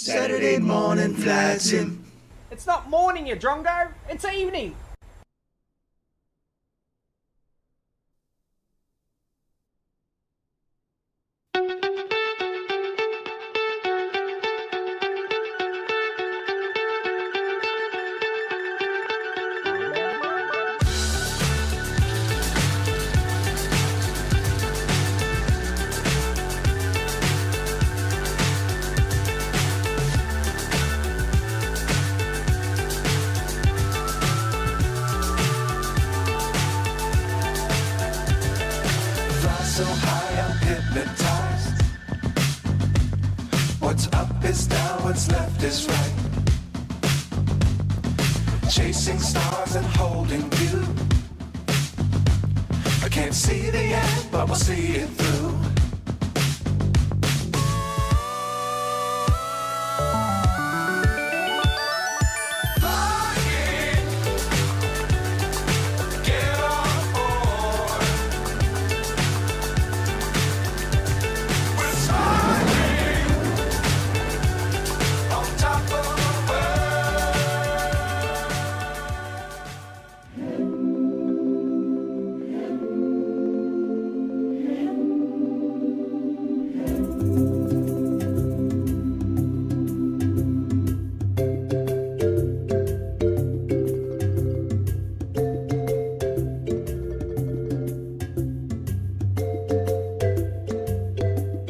Saturday morning flights in. It's not morning, you drongo. It's evening. So high I'm hypnotized. What's up is down, what's left is right. Chasing stars and holding you. I can't see the end, but we'll see it through.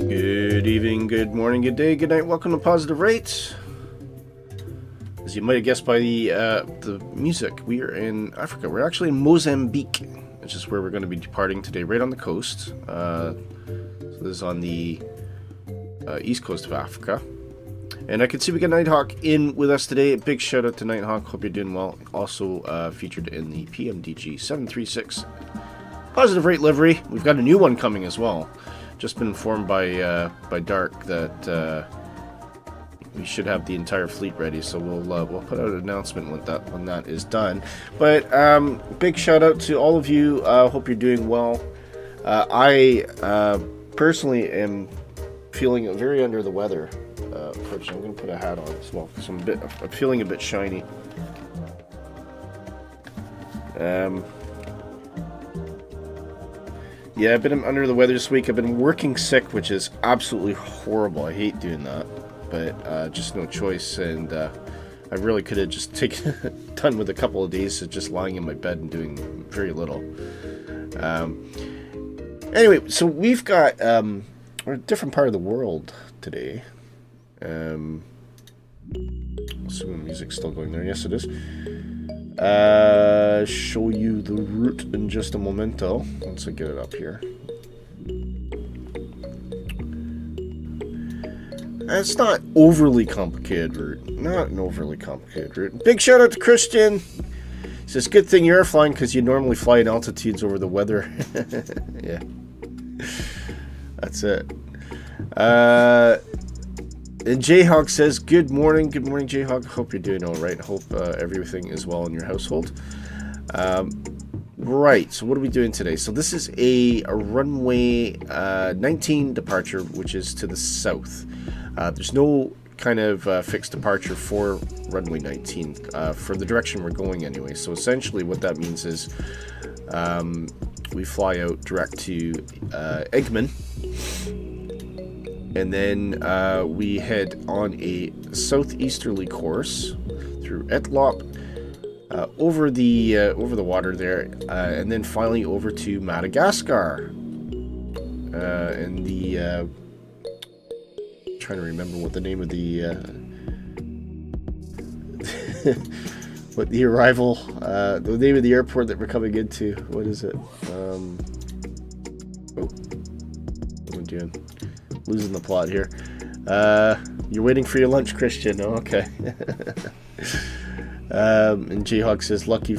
Good evening, good morning, good day, good night. Welcome to Positive Rates. As you might have guessed by the music, we are in Africa. We're actually in Mozambique, which is where we're going to be departing today, right on the coast. So this is on the east coast of Africa. And I can see we got Nighthawk in with us today. A big shout out to Nighthawk. Hope you're doing well. Also featured in the PMDG 736 Positive Rate livery. We've got a new one coming as well. Just been informed by Dark that we should have the entire fleet ready, so we'll put out an announcement when that is done. But big shout out to all of you. Hope you're doing well. I personally am feeling very under the weather. Unfortunately, I'm going to put a hat on as well because I'm feeling a bit shiny. Yeah, I've been under the weather this week. I've been working sick, which is absolutely horrible. I hate doing that, but just no choice. And I really could have just done with a couple of days of just lying in my bed and doing very little. Anyway, so we've got we're in a different part of the world today. Assuming the music's still going there. Yes, it is. Show you the route in just a momento once I get it up here. It's not overly complicated route. Not an overly complicated route. Big shout out to Christian. He says, good thing you're flying because you normally fly in altitudes over the weather. Yeah. That's it. And Jayhawk says, good morning Jayhawk. Hope you're doing alright. Hope everything is well in your household. Right, so what are we doing today? So this is a runway 19 departure, which is to the south. There's no kind of fixed departure for runway 19 for the direction we're going anyway. So essentially what that means is we fly out direct to Egmont. And then we head on a southeasterly course through Etlop, over the water there, and then finally over to Madagascar. And the trying to remember what the name of the what the arrival, the name of the airport that we're coming into. What is it? Oh, what am I doing? Losing the plot here. You're waiting for your lunch, Christian. Oh, okay. And Jayhawk says, lucky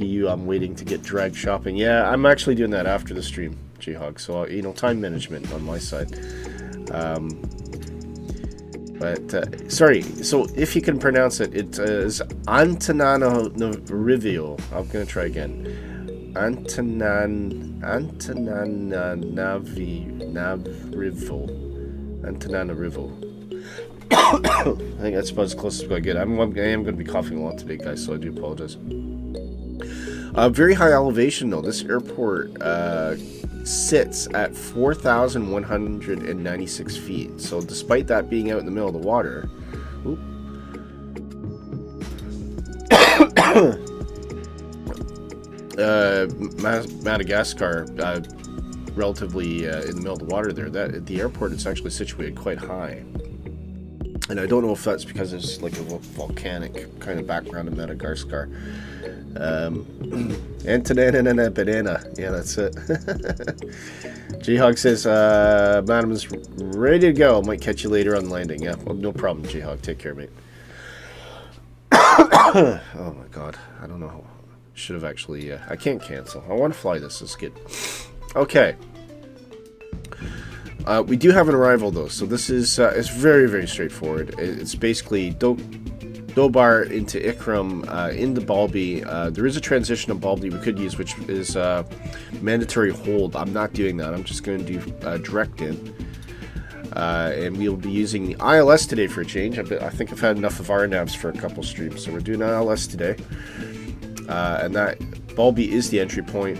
you, I'm waiting to get dragged shopping. Yeah, I'm actually doing that after the stream, Jayhawk. So, time management on my side. But sorry, so if you can pronounce it, it is Antananarivo. I'm going to try again. Antananarivo. I think that's about as close as I get. I am going to be coughing a lot today, guys, so I do apologize. Very high elevation, though. This airport sits at 4,196 feet. So despite that being out in the middle of the water... Madagascar, relatively in the middle of the water there, the airport is actually situated quite high. And I don't know if that's because there's like a volcanic kind of background in Madagascar. Antananarivo, yeah, that's it. J-Hog says, Madam's ready to go. Might catch you later on landing. Yeah, well, no problem, J-Hog. Take care, mate. Oh my god, I don't know. Should have actually, I can't cancel. I want to fly this. Let's get... Okay. We do have an arrival, though, so this is it's very, very straightforward. It's basically Dobar into Ikram into Balbi. There is a transition of Balbi we could use, which is mandatory hold. I'm not doing that. I'm just going to do direct in. And we'll be using the ILS today for a change. I think I've had enough of RNAVs for a couple streams, so we're doing ILS today. And that Balbi is the entry point.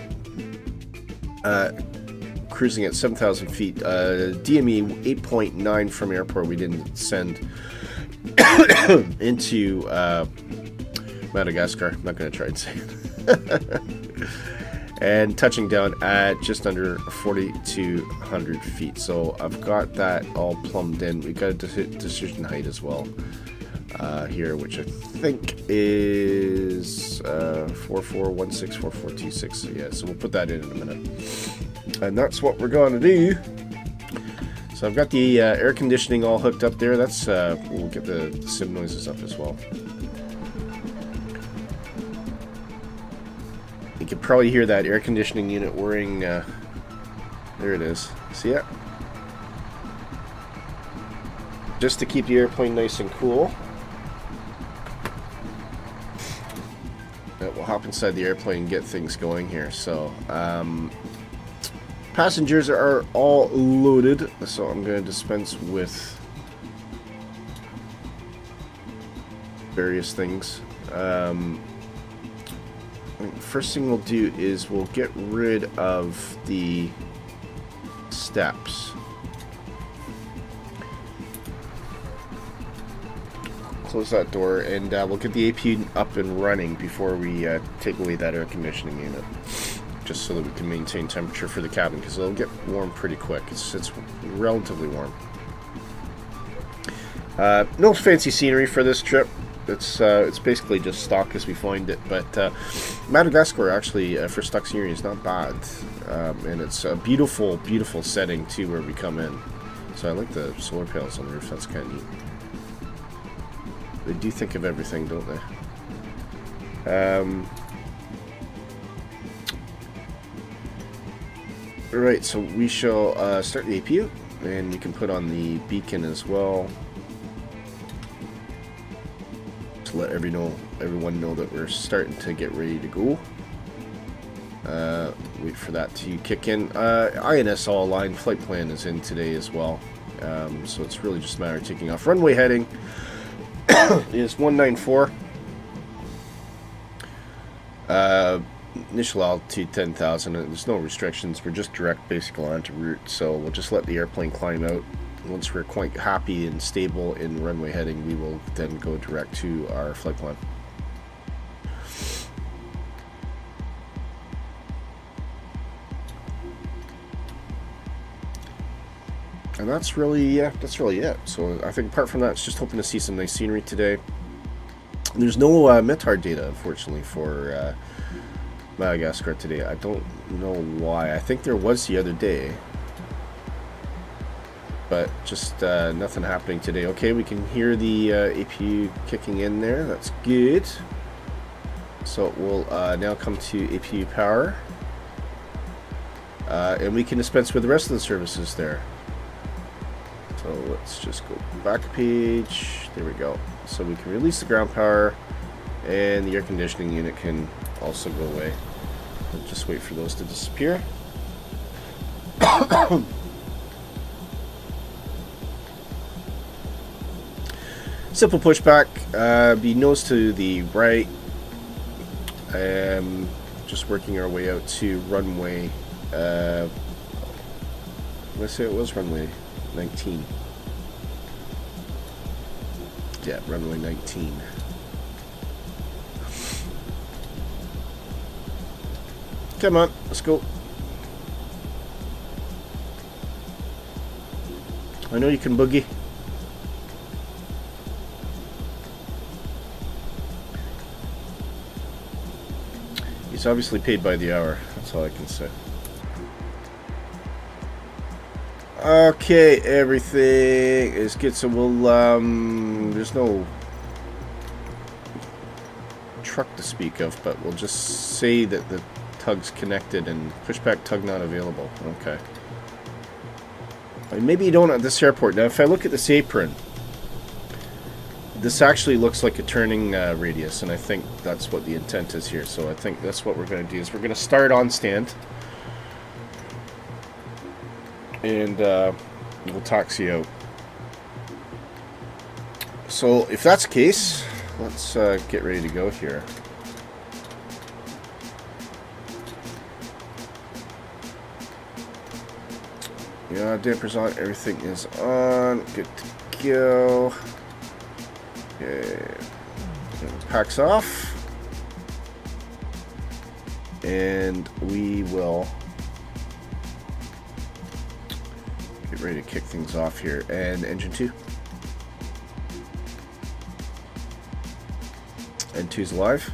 Cruising at 7,000 feet. DME 8.9 from airport. We didn't send into Madagascar. I'm not going to try and say it. And touching down at just under 4,200 feet. So I've got that all plumbed in. We've got a decision height as well here, which I think is 4416, 4426. So yeah, so we'll put that in a minute. And that's what we're going to do. So I've got the air conditioning all hooked up there. That's we'll get the sim noises up as well. You can probably hear that air conditioning unit whirring. There it is. See it? Just to keep the airplane nice and cool. We'll hop inside the airplane and get things going here. So, passengers are all loaded, so I'm going to dispense with various things. First thing we'll do is we'll get rid of the steps. Close that door, and we'll get the AP up and running before we take away that air conditioning unit, just so that we can maintain temperature for the cabin, because it'll get warm pretty quick. It's relatively warm. No fancy scenery for this trip. It's basically just stock as we find it, but Madagascar actually for stock scenery is not bad, and it's a beautiful, beautiful setting too where we come in. So I like the solar panels on the roof. That's kind of neat. They do think of everything, don't they? Alright, so we shall start the APU, and we can put on the beacon as well. To let everyone know that we're starting to get ready to go. Wait for that to kick in. INS all aligned, flight plan is in today as well. So it's really just a matter of taking off. Runway heading is 194. Initial altitude 10,000. There's no restrictions. We're just direct basic line to route, so we'll just let the airplane climb out. Once we're quite happy and stable in runway heading, we will then go direct to our flight plan. And that's really it. So I think apart from that, it's just hoping to see some nice scenery today. There's no METAR data, unfortunately, for Madagascar today. I don't know why. I think there was the other day, but just nothing happening today. Okay, we can hear the APU kicking in there. That's good. So we'll now come to APU power, and we can dispense with the rest of the services there. So let's just go back a page. There we go. So we can release the ground power, and the air conditioning unit can also go away. We'll just wait for those to disappear. Simple pushback. Be nose to the right. Just working our way out to runway. Let's say it was runway 19. Yeah, runway 19. Come on, let's go. I know you can boogie. He's obviously paid by the hour. That's all I can say. Okay, everything is good. So we'll, there's no truck to speak of, but we'll just say that the tug's connected and pushback tug not available. Okay. Maybe you don't at this airport. Now, if I look at this apron, this actually looks like a turning radius, and I think that's what the intent is here. So I think that's what we're going to do, is we're going to start on stand. And we'll taxi out. So if that's the case, let's get ready to go here. Yeah, dampers on, everything is on, good to go. Okay, packs off, and we will get ready to kick things off here. And engine 2. And 2's alive.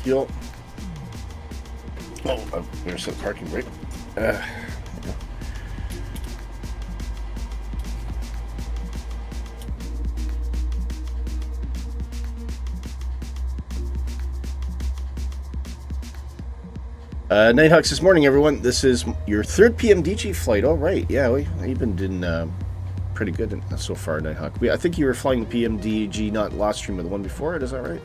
Fuel. Oh, there's the parking brake. 'Nighthawks this morning, everyone. This is your third PMDG flight. All right, yeah, you've been doing pretty good so far, Nighthawk. I think you were flying the PMDG not last stream, but the one before it. Is that right?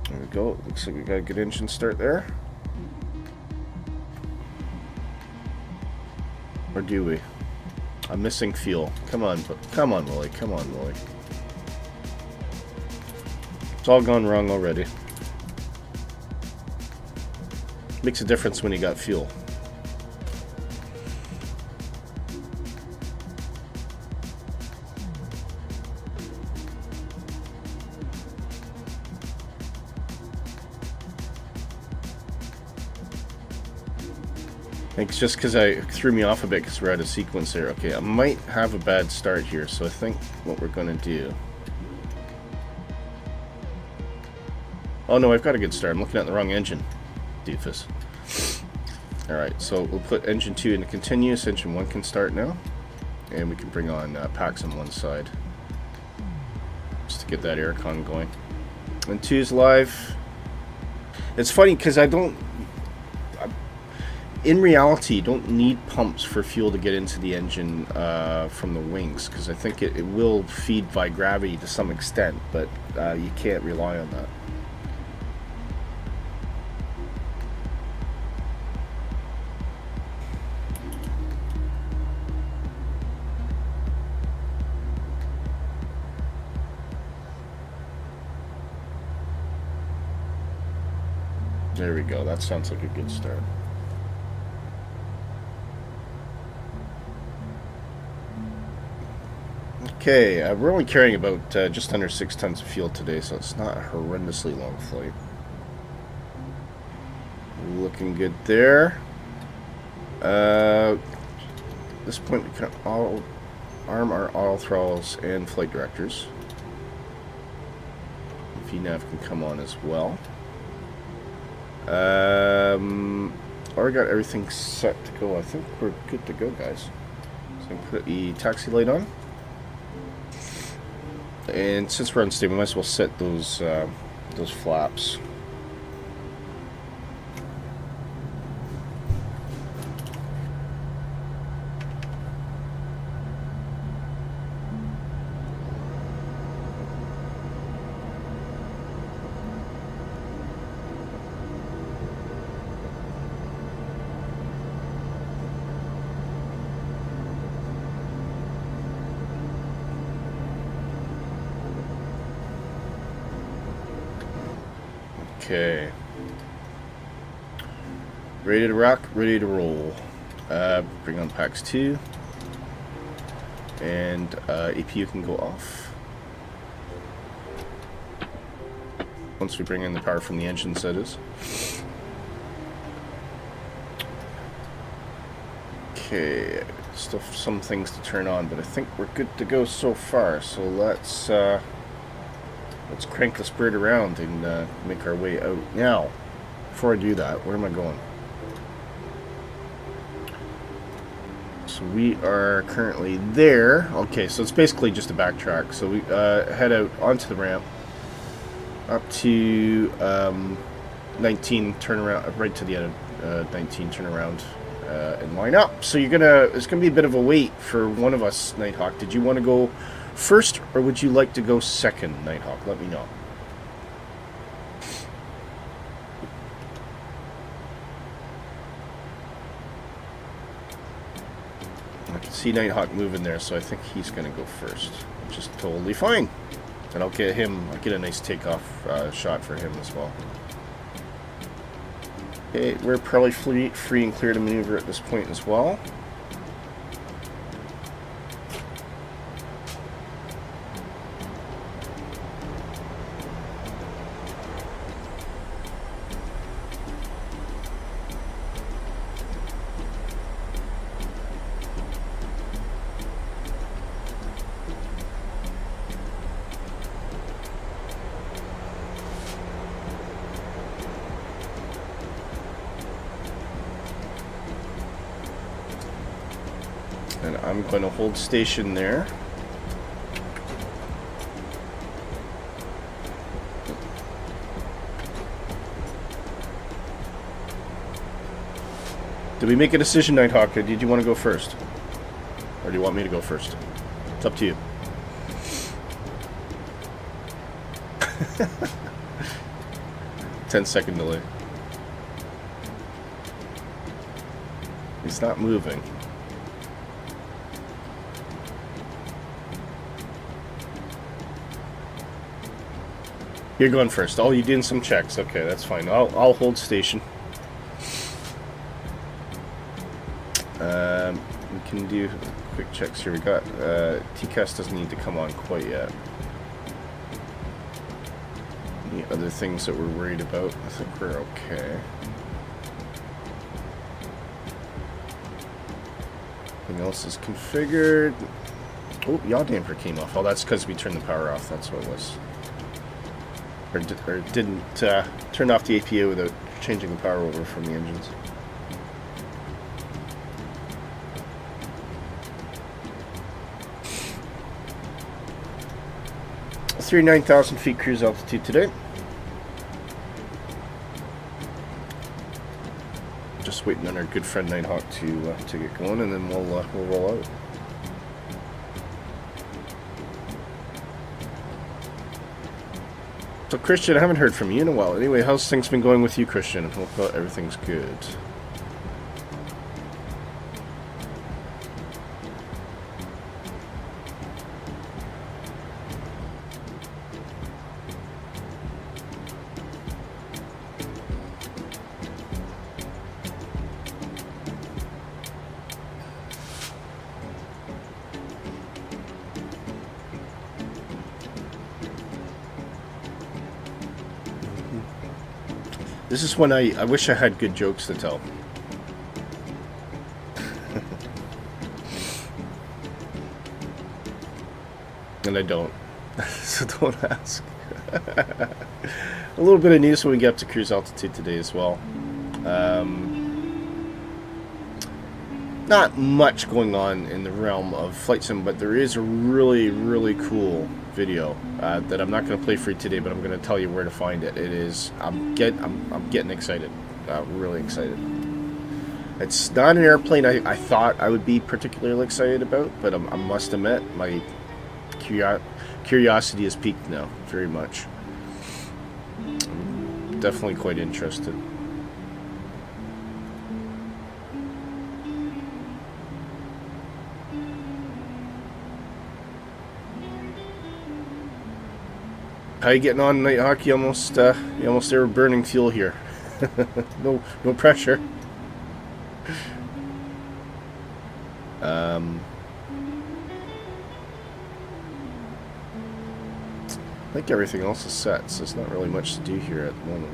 There we go. Looks like we got a good engine start there. Or do we? I'm missing fuel. Come on, Willie. Come on, Willie. It's all gone wrong already. Makes a difference when you got fuel. I think it's just because I threw me off a bit because we're out of sequence there. Okay, I might have a bad start here, so I think what we're going to do... Oh no, I've got a good start. I'm looking at the wrong engine, doofus. Alright, so we'll put engine 2 into continuous. Engine 1 can start now. And we can bring on packs on one side. Just to get that aircon going. And 2's live. It's funny because I don't... In reality, you don't need pumps for fuel to get into the engine from the wings, because I think it will feed by gravity to some extent, but you can't rely on that. There we go. That sounds like a good start. Okay, we're only carrying about just under 6 tons of fuel today, so it's not a horrendously long flight. Looking good there. At this point, we can arm our auto throttles and flight directors. VNAV can come on as well. Already got everything set to go. I think we're good to go, guys. So I'm gonna put the taxi light on. And since we're unstable, we might as well set those flaps. Okay. Ready to rock, ready to roll. Bring on packs 2. And APU can go off. Once we bring in the power from the engines, that is. Okay, still some things to turn on, but I think we're good to go so far. So let's crank this bird around and make our way out. Now, before I do that, where am I going? So we are currently there. Okay, so it's basically just a backtrack. So we head out onto the ramp, up to 19, turn around, right to the end of 19, turn around, and line up. So it's gonna be a bit of a wait for one of us, Nighthawk. Did you want to go first, or would you like to go second, Nighthawk? Let me know. I can see Nighthawk moving there, so I think he's gonna go first, which is totally fine. And I'll get a nice takeoff shot for him as well. Okay, we're probably free and clear to maneuver at this point as well. And I'm going to hold station there. Did we make a decision, Nighthawk? Or did you want to go first? Or do you want me to go first? It's up to you. Ten-second delay. He's not moving. You're going first. Oh, you did some checks. Okay, that's fine. I'll hold station. We can do quick checks here. We got TCAS doesn't need to come on quite yet. Any other things that we're worried about? I think we're okay. Everything else is configured. Oh, yaw damper came off. Oh, that's because we turned the power off. That's what it was. Or didn't turn off the APU without changing the power over from the engines. A 39,000 feet cruise altitude today. Just waiting on our good friend Nighthawk to get going, and then we'll roll out. So Christian, I haven't heard from you in a while. Anyway, how's things been going with you, Christian? I hope everything's good. This is when I wish I had good jokes to tell. And I don't. So don't ask. A little bit of news when we get up to cruise altitude today as well. Not much going on in the realm of flight sim, but there is a really, really cool video that I'm not going to play for you today, but I'm going to tell you where to find it. It is, I'm getting excited, really excited. It's not an airplane I thought I would be particularly excited about, but I must admit my curiosity has peaked now very much. I'm definitely quite interested. How you getting on, Nighthawk? You almost there with burning fuel here. No pressure. I think everything else is set, so there's not really much to do here at the moment.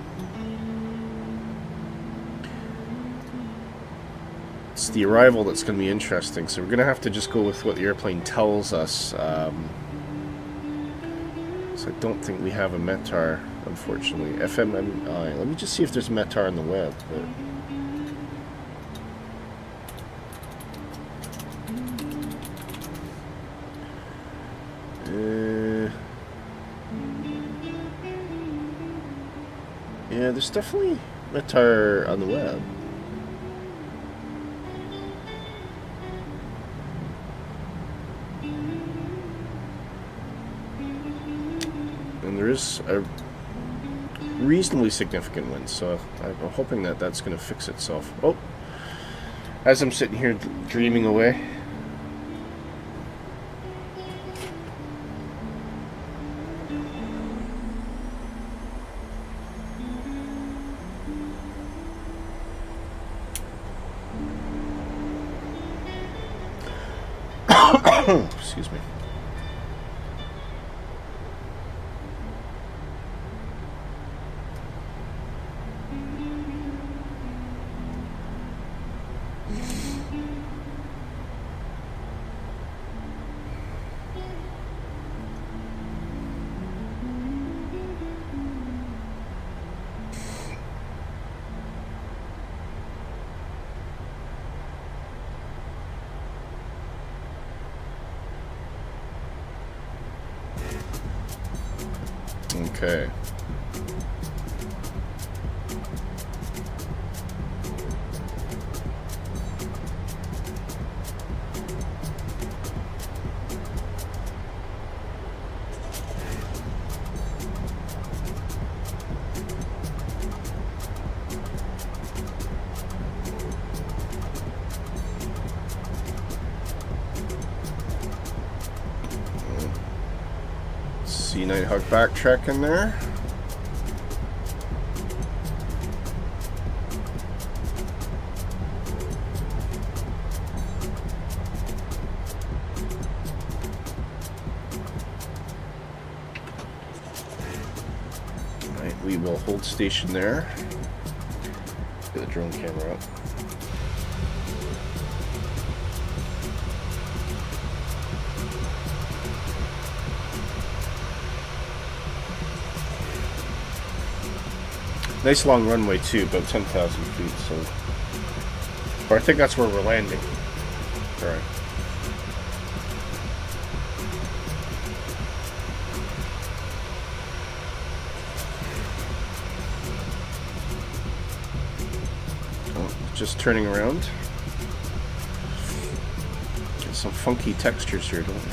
It's the arrival that's going to be interesting, so we're going to have to just go with what the airplane tells us. So I don't think we have a METAR, unfortunately. FMMI. Let me just see if there's a METAR on the web. Yeah, there's definitely METAR on the web. And there is a reasonably significant wind, so I'm hoping that that's going to fix itself. Oh, as I'm sitting here dreaming away. Excuse me. Okay. See Nighthawk backtracking there. Right, we will hold station there. Get the drone camera up. Nice long runway too, about 10,000 feet, so... Or I think that's where we're landing. Alright. Oh, just turning around. Get some funky textures here, don't we?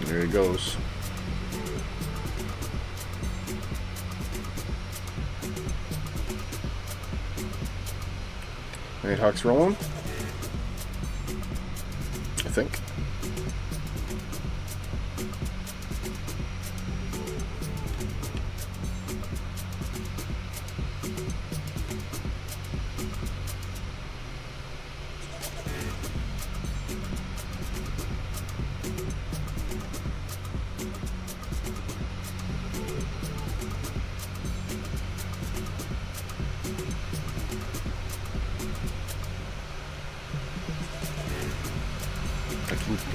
There he goes. Nighthawk's rolling, I think.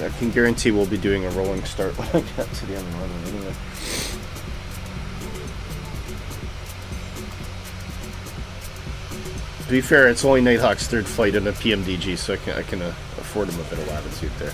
I can guarantee we'll be doing a rolling start when I get to the end of the runway anyway. To be fair, it's only Nighthawk's third flight in a PMDG, so I can afford him a bit of latitude there.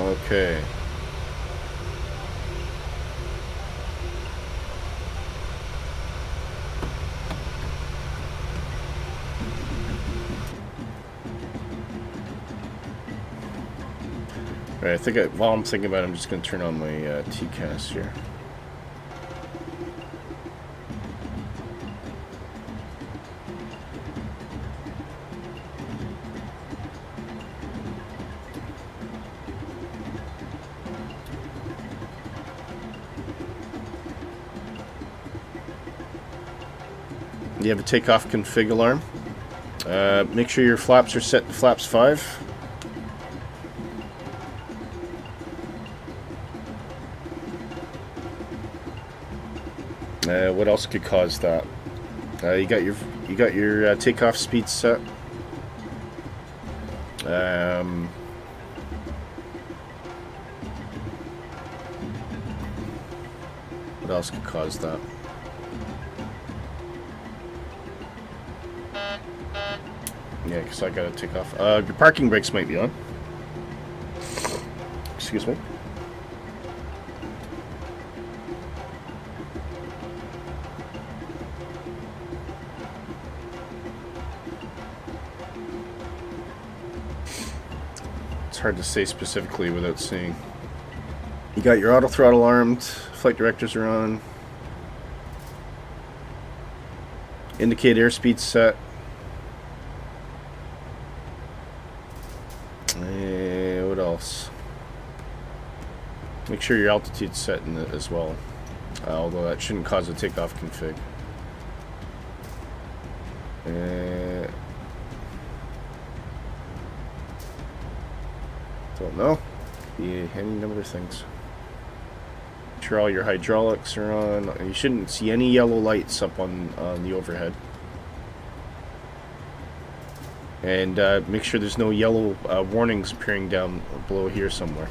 Okay. Alright, I think while I'm thinking about it, I'm just going to turn on my TCAS here. You have a takeoff config alarm. Make sure your flaps are set to flaps 5. What else could cause that? You got your takeoff speed set. What else could cause that? Yeah, because I gotta take off. Your parking brakes might be on. Excuse me. It's hard to say specifically without seeing. You got your auto throttle armed, flight directors are on. Indicate airspeed set. What else? Make sure your altitude's set in it as well. Although that shouldn't cause a takeoff config. Don't know. Yeah, any number of things. Make sure all your hydraulics are on. You shouldn't see any yellow lights up on the overhead. And make sure there's no yellow warnings appearing down below here somewhere.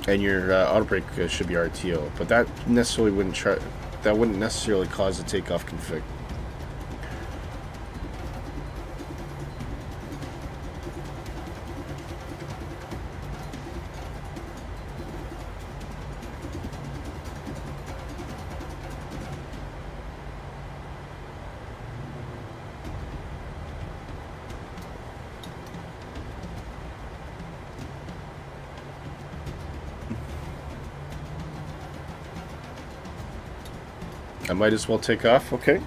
And your auto brake should be RTO, but that necessarily wouldn't necessarily cause a takeoff config. I might as well take off, okay.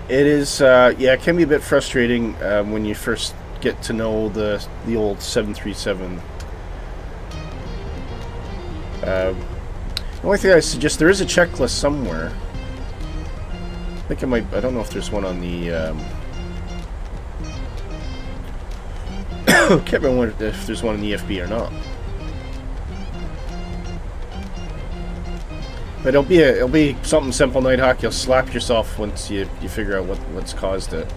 It is, yeah, it can be a bit frustrating when you first get to know the old 737. The only thing I suggest, there is a checklist somewhere. I think it might, I don't know if there's one on the, can't remember if there's one in the EFB or not. But it'll be something simple, Nighthawk. You'll slap yourself once you figure out what's caused it.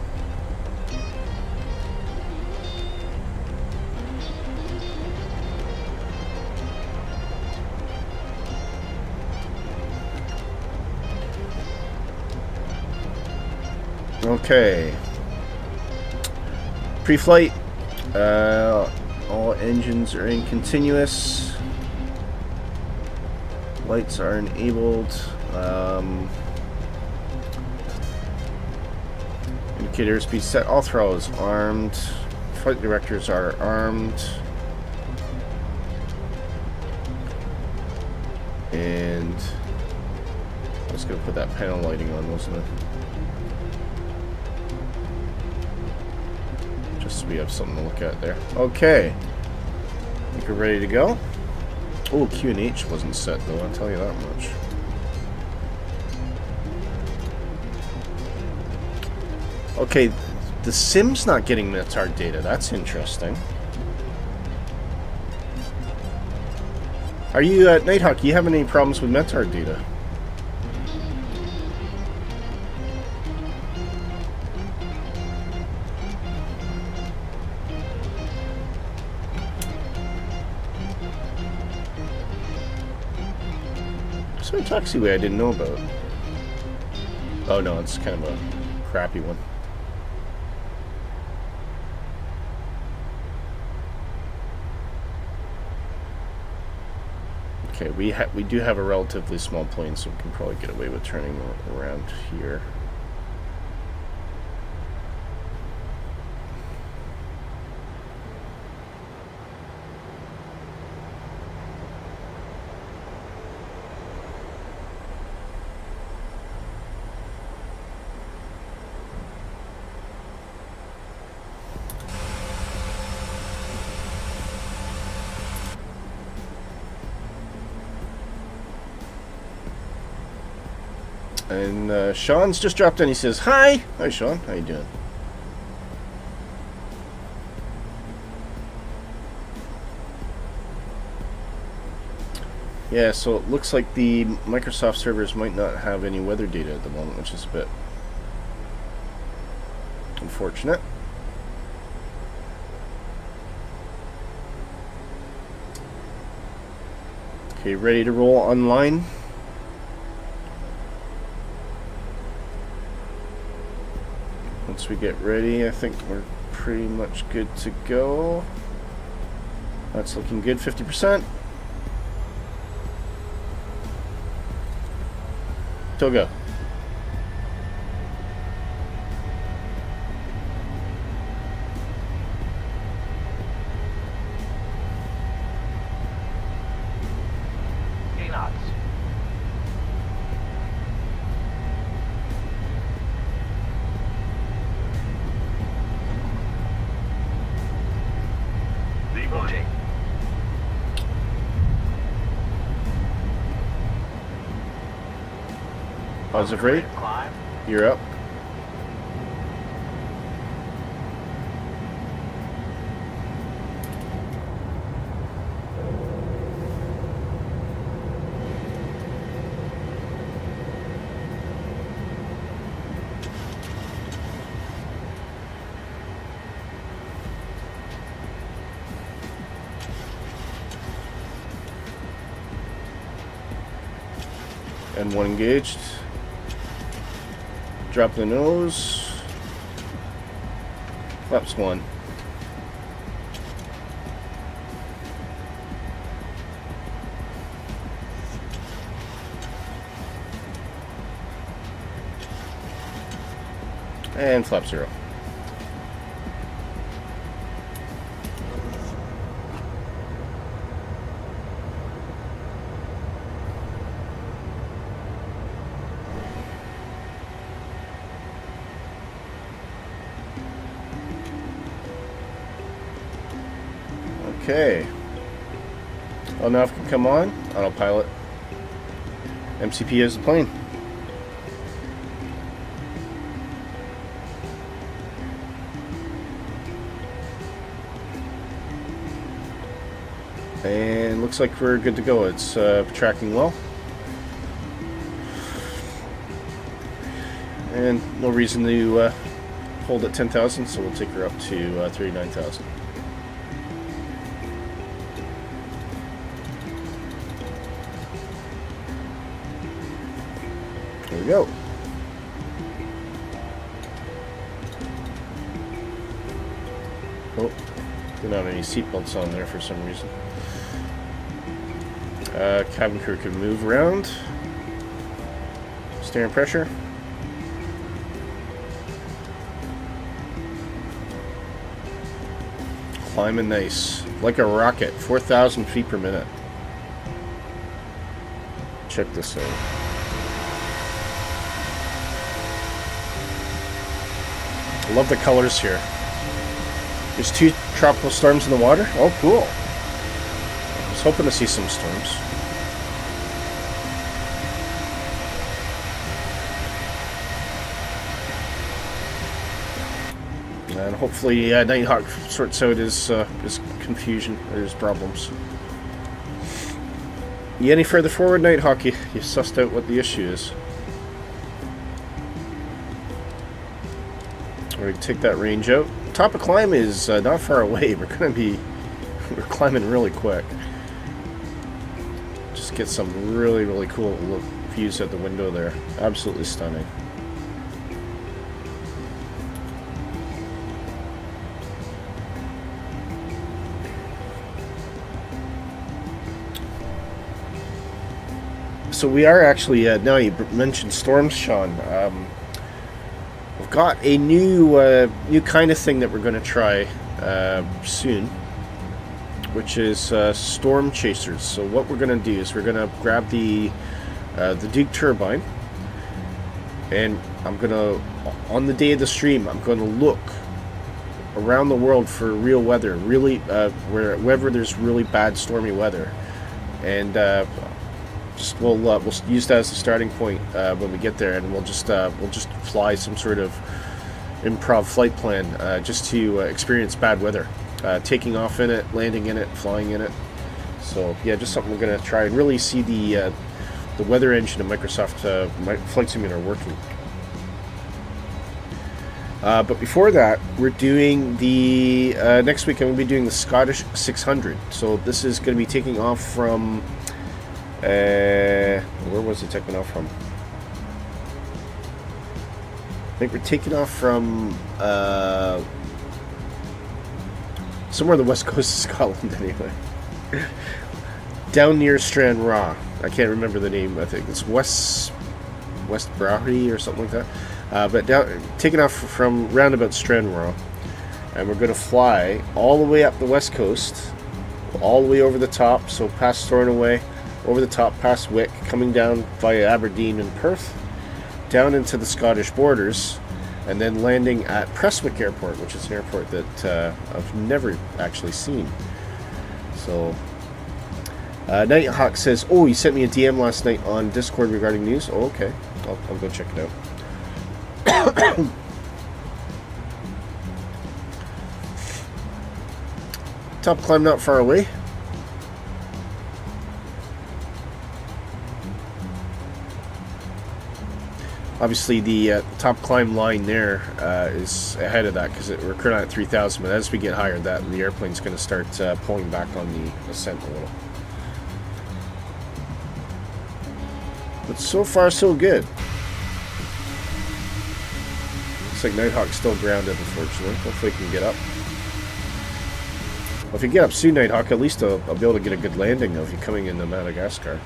Okay. Pre-flight. All engines are in continuous. Lights are enabled. Indicator airspeed set. All throttles armed. Flight directors are armed. And I was going to put that panel lighting on, wasn't it? Just so we have something to look at there. Okay. I think we're ready to go. Oh, QNH wasn't set though, I'll tell you that much. Okay, the sim's not getting Minotaur data. That's interesting. Are you at Nighthawk? You having any problems with Metard data? Is there a taxiway I didn't know about? Oh no, it's kind of a crappy one. Okay, we do have a relatively small plane, so we can probably get away with turning around here. And Sean's just dropped in. He says, "Hi, hi, Sean. How you doing?" Yeah, so it looks like the Microsoft servers might not have any weather data at the moment, which is a bit unfortunate. Okay, ready to roll online? Once we get ready, I think we're pretty much good to go. That's looking good, 50%. Togo. Positive rate. You're up. And one engaged. Drop the nose. Flaps one. And flap zero. Okay. Oh, now if it can come on, autopilot. MCP is the plane. And looks like we're good to go. It's tracking well. And no reason to hold at 10,000, so we'll take her up to 39,000. Here we go. Oh, didn't have any seatbelts on there for some reason. Cabin crew can move around. Steering pressure. Climbing nice. Like a rocket. 4,000 feet per minute. Check this out. I love the colors here. There's 2 tropical storms in the water. Oh, cool. I was hoping to see some storms. And hopefully Nighthawk sorts out his confusion or his problems. You any further forward, Nighthawk? You sussed out what the issue is. We're gonna take that range out. Top of climb is not far away. We're climbing really quick. Just get some really cool views out the window there. Absolutely stunning. So we are actually, now you mentioned storms, Sean. We've got a new kind of thing that we're going to try soon, which is storm chasers. So what we're going to do is we're going to grab the Duke turbine, and I'm going to, on the day of the stream, I'm going to look around the world for real weather, really wherever there's really bad stormy weather, and we'll use that as a starting point when we get there, and we'll just fly some sort of improv flight plan just to experience bad weather, taking off in it, landing in it, flying in it. So yeah, just something we're gonna try and really see the weather engine of Microsoft Flight Simulator working. But before that, we're doing the next week. I'm gonna be doing the Scottish 600. So this is gonna be taking off from. Where was it taking off from? I think we're taking off from somewhere on the west coast of Scotland anyway. Down near Stranraer. I can't remember the name. I think it's West Browry or something like that. But taking off from roundabout Stranraer, and we're going to fly all the way up the west coast, all the way over the top, so past Stornoway, over the top past Wick, coming down via Aberdeen and Perth, down into the Scottish borders, and then landing at Prestwick Airport, which is an airport that I've never actually seen. So, Nighthawk says, oh, he sent me a DM last night on Discord regarding news. Oh, okay. I'll go check it out. Top climb not far away. Obviously, the top climb line there is ahead of that because we're currently at 3,000. But as we get higher, the airplane's going to start pulling back on the ascent a little. But so far, so good. Looks like Nighthawk's still grounded, unfortunately. Hopefully, he can get up. Well, if you get up soon, Nighthawk, at least I'll be able to get a good landing of you coming into Madagascar.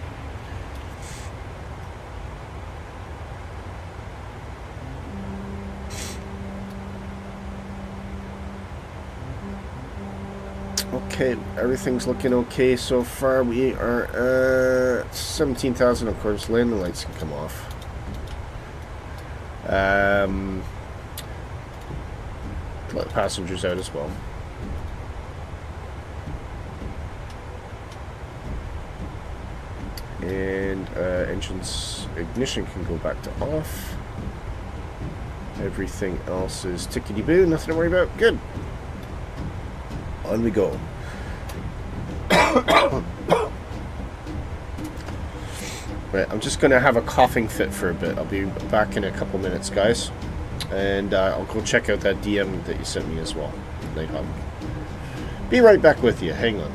Okay, everything's looking okay so far. We are at 17,000, of course. Landing lights can come off. Let passengers out as well. And engines ignition can go back to off. Everything else is tickety-boo, nothing to worry about. Good. On we go. Right, I'm just going to have a coughing fit for a bit. I'll be back in a couple minutes, guys. And I'll go check out that DM that you sent me as well. Nighthawk. Be right back with you. Hang on.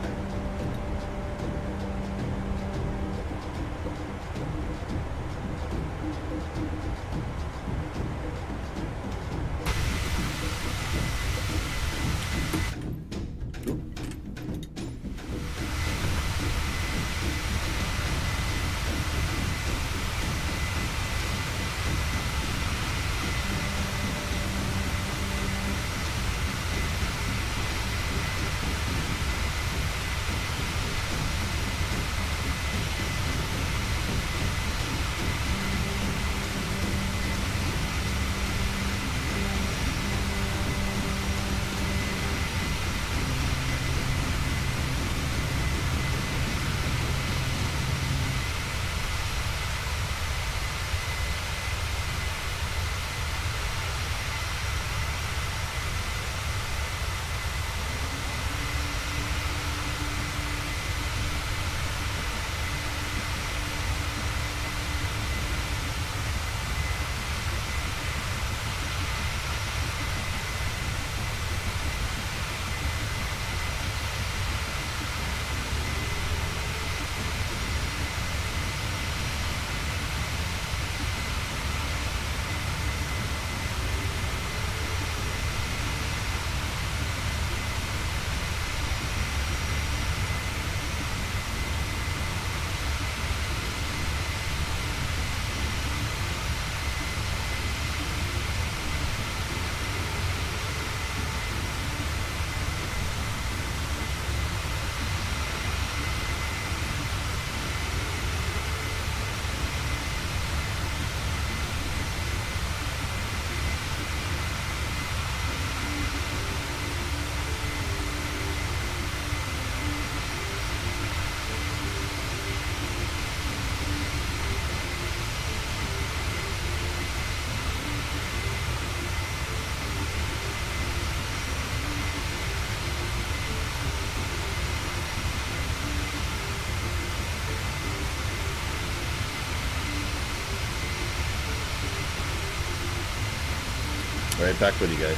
right back with you guys.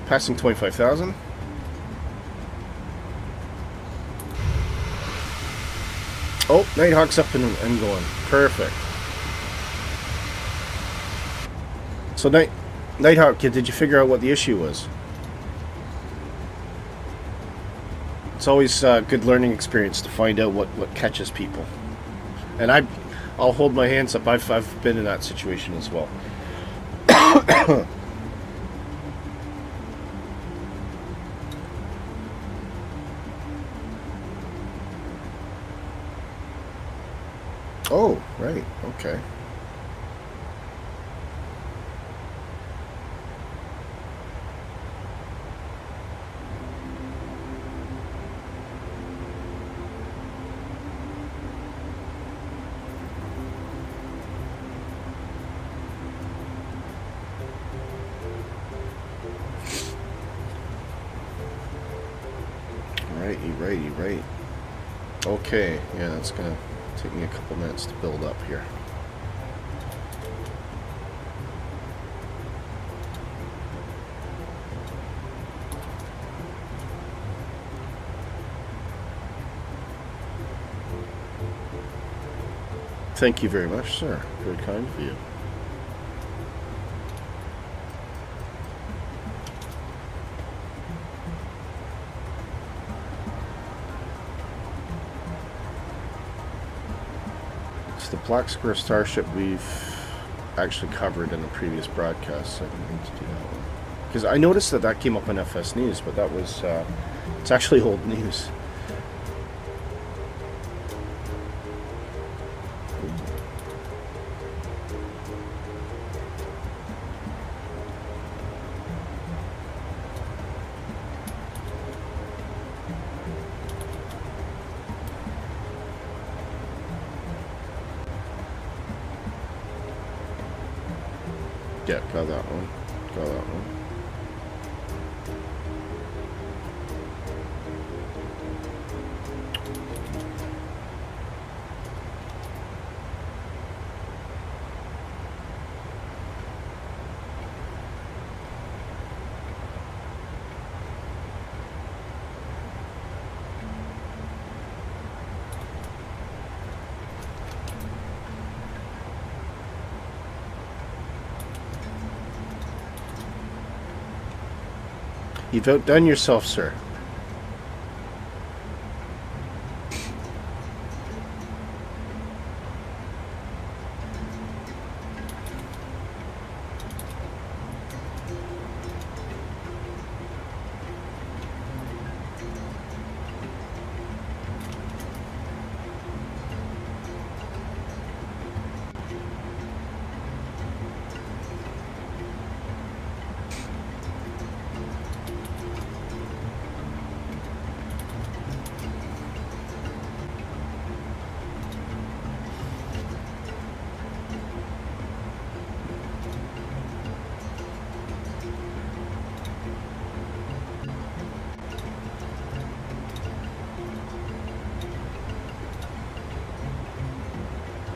Passing 25,000. Oh, Nighthawk's up and going. Perfect. So Nighthawk, did you figure out what the issue was? It's always a good learning experience to find out what catches people. And I'll hold my hands up. I've been in that situation as well. Oh, right. Okay. Right. Okay, yeah, that's gonna take me a couple minutes to build up here. Thank you very much, sir. Very kind of you. The Black Square Starship we've actually covered in the previous broadcast, so I didn't need to do that one. Because I noticed that came up on FS News, but that was, it's actually old news. Yeah, got that one. Got that one. You've outdone yourself, sir.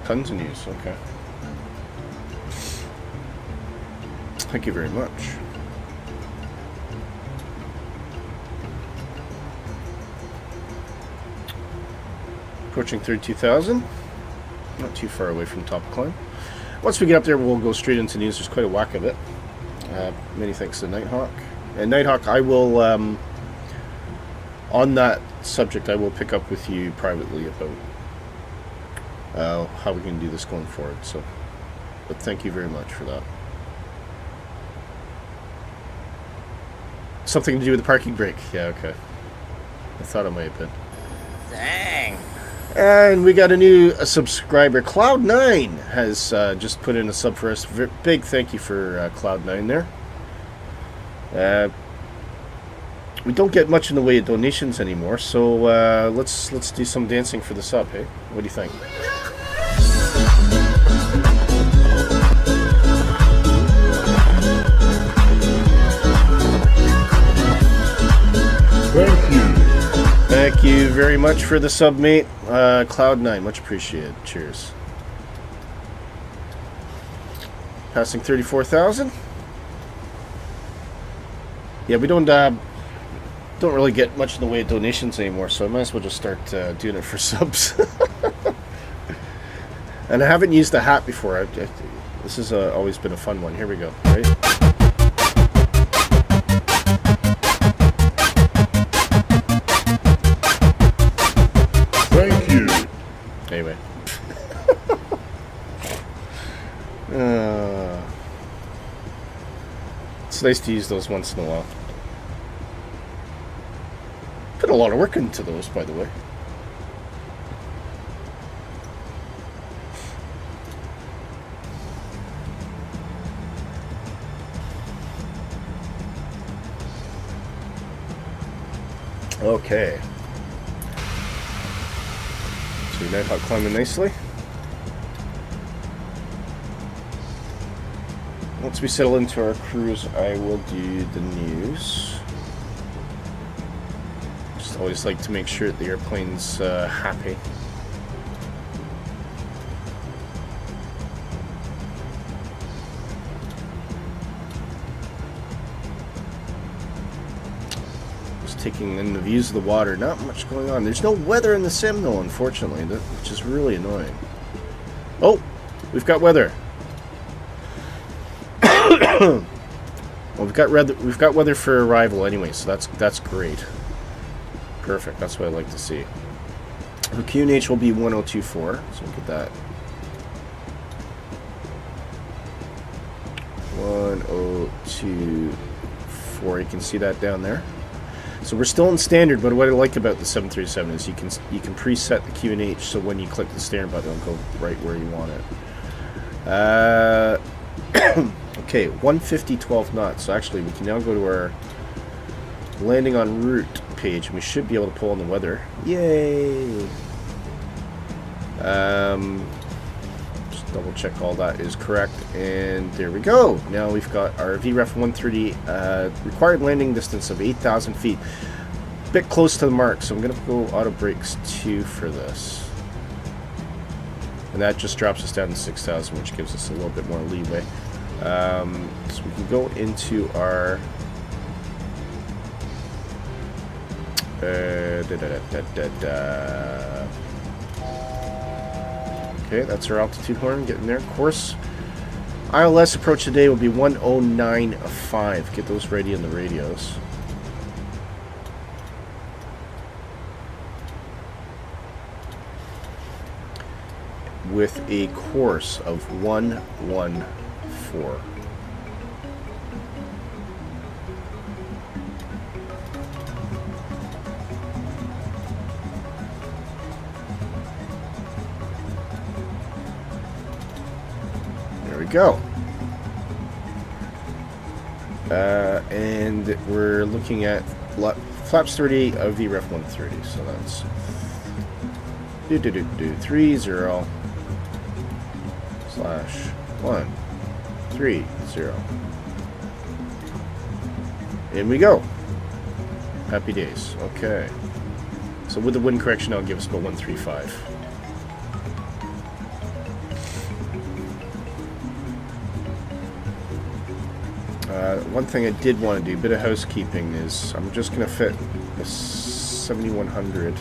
Tons of news, okay. Thank you very much. Approaching 32,000. Not too far away from top climb. Once we get up there, we'll go straight into news. There's quite a whack of it. Many thanks to Nighthawk. And Nighthawk, I will, on that subject, I will pick up with you privately about how we can do this going forward. So, but thank you very much for that. Something to do with the parking brake. Yeah, okay. I thought it might have been. Dang. And we got a subscriber. Cloud9 has just put in a sub for us. Big thank you for Cloud9 there. We don't get much in the way of donations anymore, so let's do some dancing for the sub, hey? What do you think? Thank you very much for the sub, mate. Cloud9, much appreciated. Cheers. Passing 34,000. Yeah, we don't really get much in the way of donations anymore, so I might as well just start doing it for subs. And I haven't used the hat before. This has always been a fun one. Here we go. Right? Thank you. Anyway. It's nice to use those once in a while. Put a lot of work into those, by the way. Okay. So you're night hot climbing nicely. Once we settle into our cruise, I will do the news. Just always like to make sure that the airplane's happy. Just taking in the views of the water. Not much going on. There's no weather in the sim though, unfortunately, which is really annoying. Oh, we've got weather. Well, we've got weather for arrival anyway, so that's great. Perfect. That's what I like to see. The QNH will be 1024, so we'll get that. 1024. You can see that down there. So we're still in standard, but what I like about the 737 is you can preset the QNH, so when you click the steering button, it'll go right where you want it. Okay, 150, 12 knots. So actually, we can now go to our landing en route page, and we should be able to pull in the weather. Yay! Just double check all that is correct, and there we go. Now we've got our VREF 130 required landing distance of 8,000 feet. A bit close to the mark, so I'm going to go auto brakes 2 for this. And that just drops us down to 6,000, which gives us a little bit more leeway. So we can go into our okay, that's our altitude horn getting there. Course ILS approach today will be 1095. Get those ready on the radios. With a course of 114. There we go. And we're looking at flaps 38 of VREF 130, so that's 30/130. In we go. Happy days. Okay. So with the wind correction, that'll give us about 135. One thing I did want to do, a bit of housekeeping, is I'm just going to fit a 7100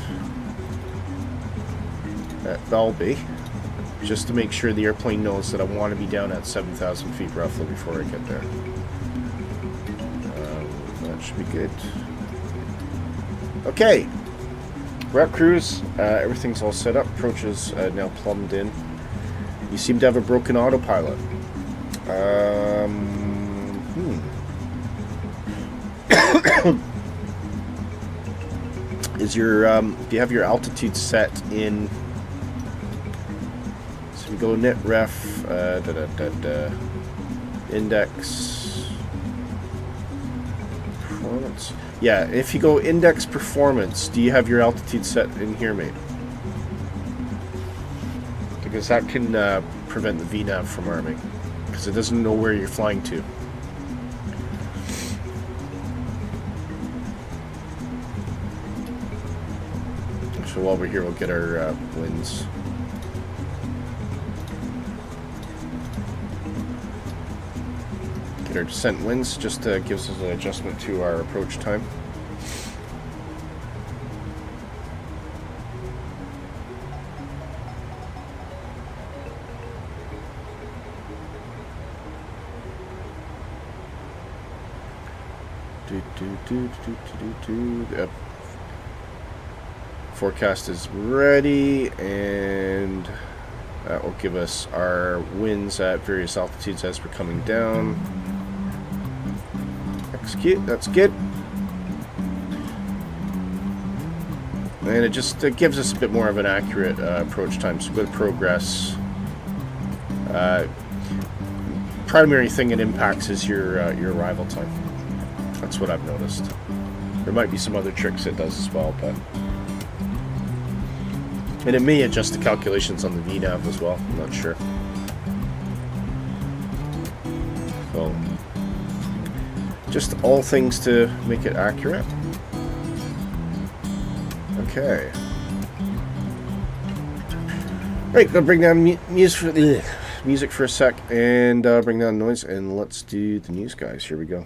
at Dalby, just to make sure the airplane knows that I want to be down at 7,000 feet roughly before I get there. That should be good. Okay, we're at cruise. Everything's all set up. Approach is now plumbed in. You seem to have a broken autopilot. Is your do you have your altitude set in? So we go net ref index performance. Yeah, if you go index performance, do you have your altitude set in here, mate? Because that can prevent the VNAV from arming, because it doesn't know where you're flying to. So while we're here, we'll get our winds. Get our descent winds, just gives us an adjustment to our approach time. The forecast is ready, and that will give us our winds at various altitudes as we're coming down. Execute, that's good. And it just gives us a bit more of an accurate approach time, so good progress. Primary thing it impacts is your arrival time. That's what I've noticed. There might be some other tricks it does as well, but... And it may adjust the calculations on the VNAV as well, I'm not sure. So, just all things to make it accurate. Okay. Right, gonna bring down music for a sec, and bring down noise, and let's do the news, guys. Here we go.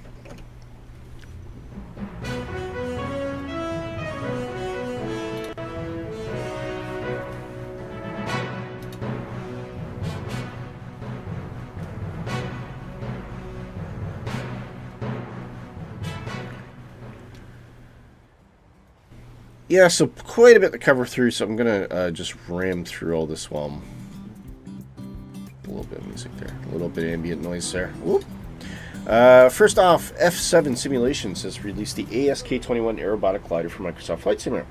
Yeah, so quite a bit to cover through, so I'm going to just ram through all this while a little bit of music there. A little bit of ambient noise there. Whoop. First off, F7 Simulations has released the ASK-21 aerobatic glider for Microsoft Flight Simulator.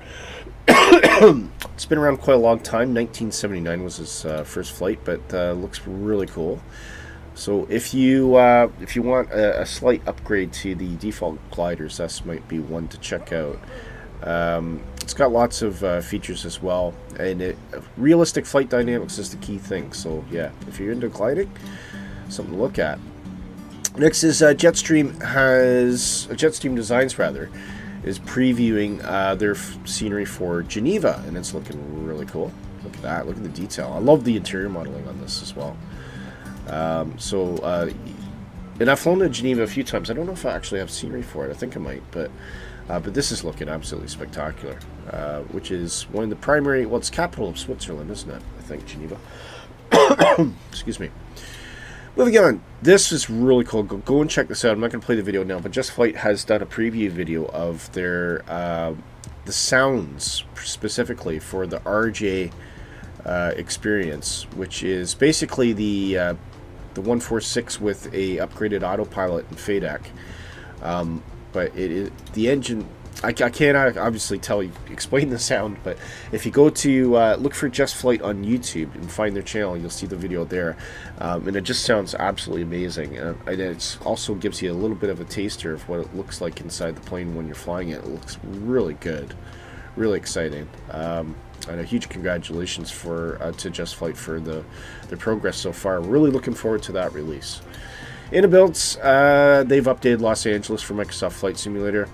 It's been around quite a long time. 1979 was his first flight, but looks really cool. So if you want a slight upgrade to the default gliders, this might be one to check out. It's got lots of features as well, and realistic flight dynamics is the key thing. So yeah, if you're into gliding, something to look at. Next is Jetstream Designs is previewing their scenery for Geneva, and it's looking really cool. Look at that! Look at the detail. I love the interior modeling on this as well. And I've flown to Geneva a few times. I don't know if I actually have scenery for it. I think I might, but this is looking absolutely spectacular, which is one of the primary... Well, it's capital of Switzerland, isn't it? I think, Geneva. Excuse me. Moving on. This is really cool. Go and check this out. I'm not going to play the video now, but Just Flight has done a preview video of their the sounds specifically for the RJ experience, which is basically the 146 with a upgraded autopilot and FADEC. But it is the engine. I can't obviously explain the sound, but if you go to look for Just Flight on YouTube and find their channel, you'll see the video there, and it just sounds absolutely amazing. And it also gives you a little bit of a taster of what it looks like inside the plane when you're flying it. It looks really good, really exciting. And a huge congratulations to Just Flight for their progress so far. Really looking forward to that release. In the builds, they've updated Los Angeles for Microsoft Flight Simulator.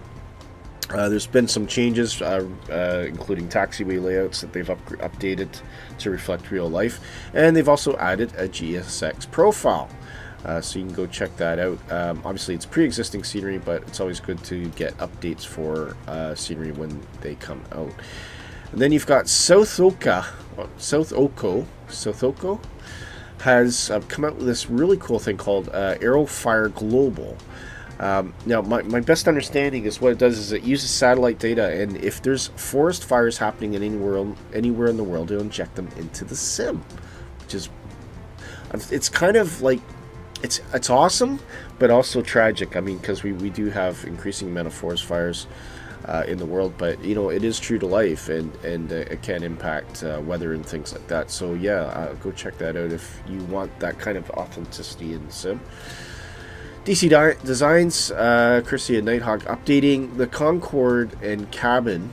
There's been some changes, including taxiway layouts that they've updated to reflect real life. And they've also added a GSX profile. So you can go check that out. Obviously, it's pre-existing scenery, but it's always good to get updates for scenery when they come out. And then you've got South Oko has come out with this really cool thing called Aerofire Global. Now, my best understanding is what it does is it uses satellite data, and if there's forest fires happening anywhere in the world, it'll inject them into the sim, which is, it's kind of like, it's awesome, but also tragic. I mean, because we do have increasing amount of forest fires in the world, but you know, it is true to life, and it can impact weather and things like that. So yeah, go check that out if you want that kind of authenticity in the sim. DC Designs, courtesy of Nighthawk, updating the Concorde and cabin.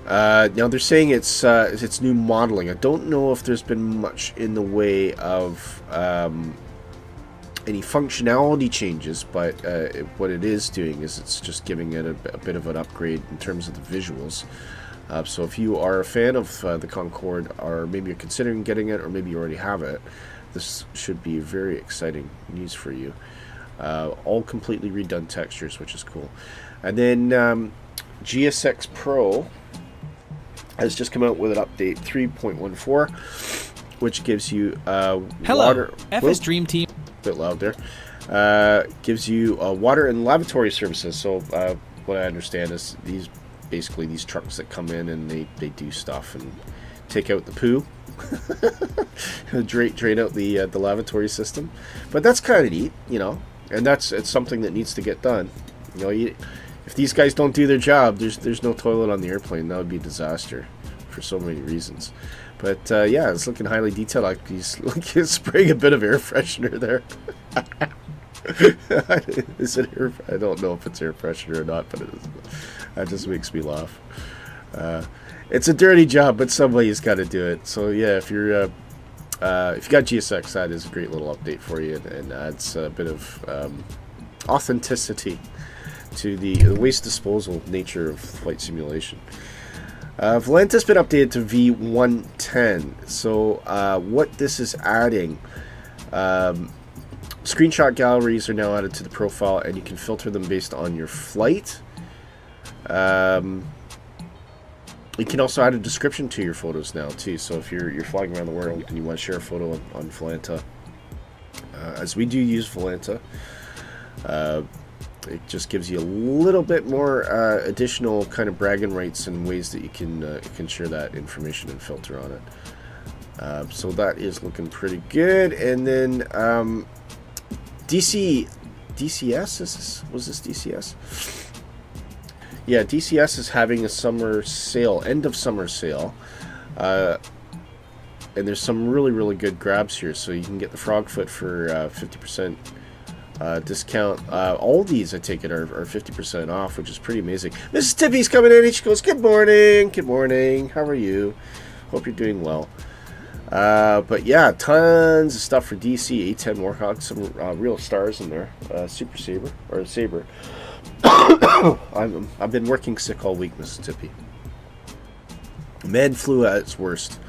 Now they're saying it's new modeling. I don't know if there's been much in the way of any functionality changes, but what it is doing is it's just giving it a bit of an upgrade in terms of the visuals. So if you are a fan of the Concorde, or maybe you're considering getting it, or maybe you already have it, this should be very exciting news for you. All completely redone textures, which is cool. And then GSX Pro has just come out with an update 3.14, which gives you Hello, water. FS Dream Team. A bit loud there. Gives you water and lavatory services. So what I understand is basically these trucks that come in and they do stuff and take out the poo, drain out the lavatory system. But that's kind of neat, you know, and it's something that needs to get done. You know, if these guys don't do their job, there's no toilet on the airplane. That would be a disaster for so many reasons. But yeah, it's looking highly detailed. Like he's spraying a bit of air freshener there. Is it air? I don't know if it's air freshener or not, but that just makes me laugh. It's a dirty job, but somebody's got to do it. So yeah, if you got GSX, that is a great little update for you, and adds a bit of authenticity to the waste disposal nature of flight simulation. Volanta's been updated to V110. So what this is adding, screenshot galleries are now added to the profile, and you can filter them based on your flight. You can also add a description to your photos now too. So if you're flying around the world and you want to share a photo on Volanta, as we do use Volanta, it just gives you a little bit more additional kind of bragging rights and ways that you can share that information and filter on it. So that is looking pretty good. And then DCS, was this DCS? Yeah, DCS is having a summer sale, end of summer sale. And there's some really good grabs here. So you can get the Frogfoot for 50% discount. All these, I take it, are 50% off, which is pretty amazing. Mrs. Tippy's coming in and she goes, good morning, how are you? Hope you're doing well. But yeah, tons of stuff for DC, A10 Warhawk, some real stars in there. Super Saber, or Saber. I've been working sick all week, Mrs. Tippy. Med flu at its worst.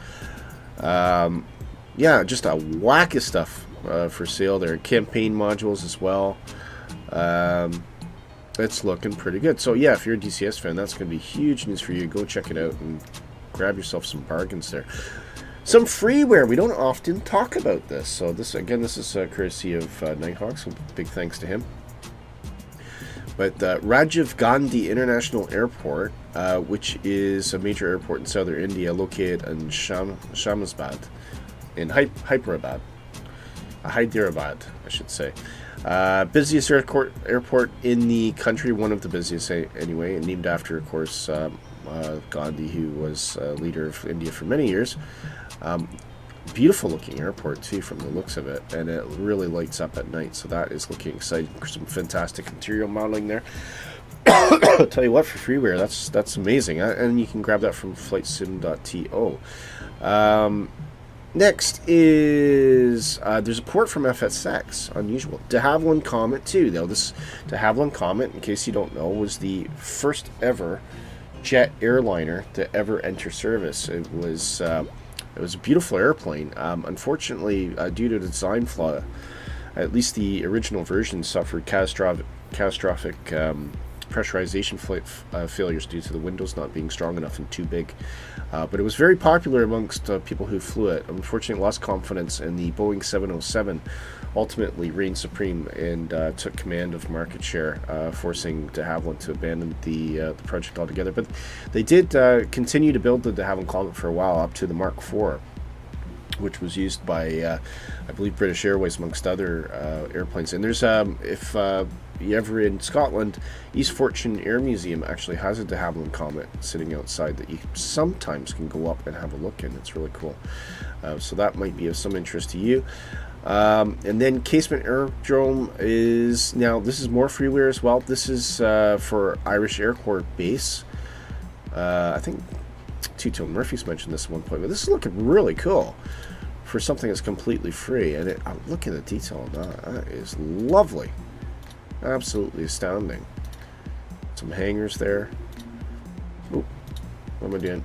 Yeah, just a whack of stuff for sale there. Campaign modules as well. It's looking pretty good. So yeah, if you're a DCS fan, that's going to be huge news for you. Go check it out and grab yourself some bargains there. Some freeware. We don't often talk about this. So this is courtesy of Nighthawk, so big thanks to him. But Rajiv Gandhi International Airport, which is a major airport in southern India, located in Shamasbad, in Hyderabad, I should say. Busiest airport in the country, one of the busiest anyway, and named after, of course, Gandhi, who was leader of India for many years. Beautiful looking airport too, from the looks of it, and it really lights up at night, so that is looking exciting. Some fantastic interior modeling there. I'll tell you what, for freeware, that's amazing, and you can grab that from flightsim.to. Next is there's a port from FSX, unusual. De Havilland Comet too. Though this De Havilland Comet, in case you don't know, was the first ever jet airliner to ever enter service. It was a beautiful airplane. Unfortunately, due to the design flaw, at least the original version suffered catastrophic pressurization failures due to the windows not being strong enough and too big. But it was very popular amongst people who flew it. Unfortunately, lost confidence, and the Boeing 707 ultimately reigned supreme and took command of market share, forcing de Havilland to abandon the project altogether. But they did continue to build the de Havilland Comet for a while, up to the Mark IV, which was used by, I believe, British Airways, amongst other airplanes. And there's, if you're ever in Scotland, East Fortune Air Museum actually has a de Havilland Comet sitting outside that you sometimes can go up and have a look in. It's really cool. So that might be of some interest to you. And then Casement Aerodrome is, now this is more freeware as well. This is for Irish Air Corps Base. I think Two-Tone Murphy's mentioned this at one point, but this is looking really cool for something that's completely free. And look at the detail on that. That is lovely. Absolutely astounding. Some hangars there. Oop, what am I doing?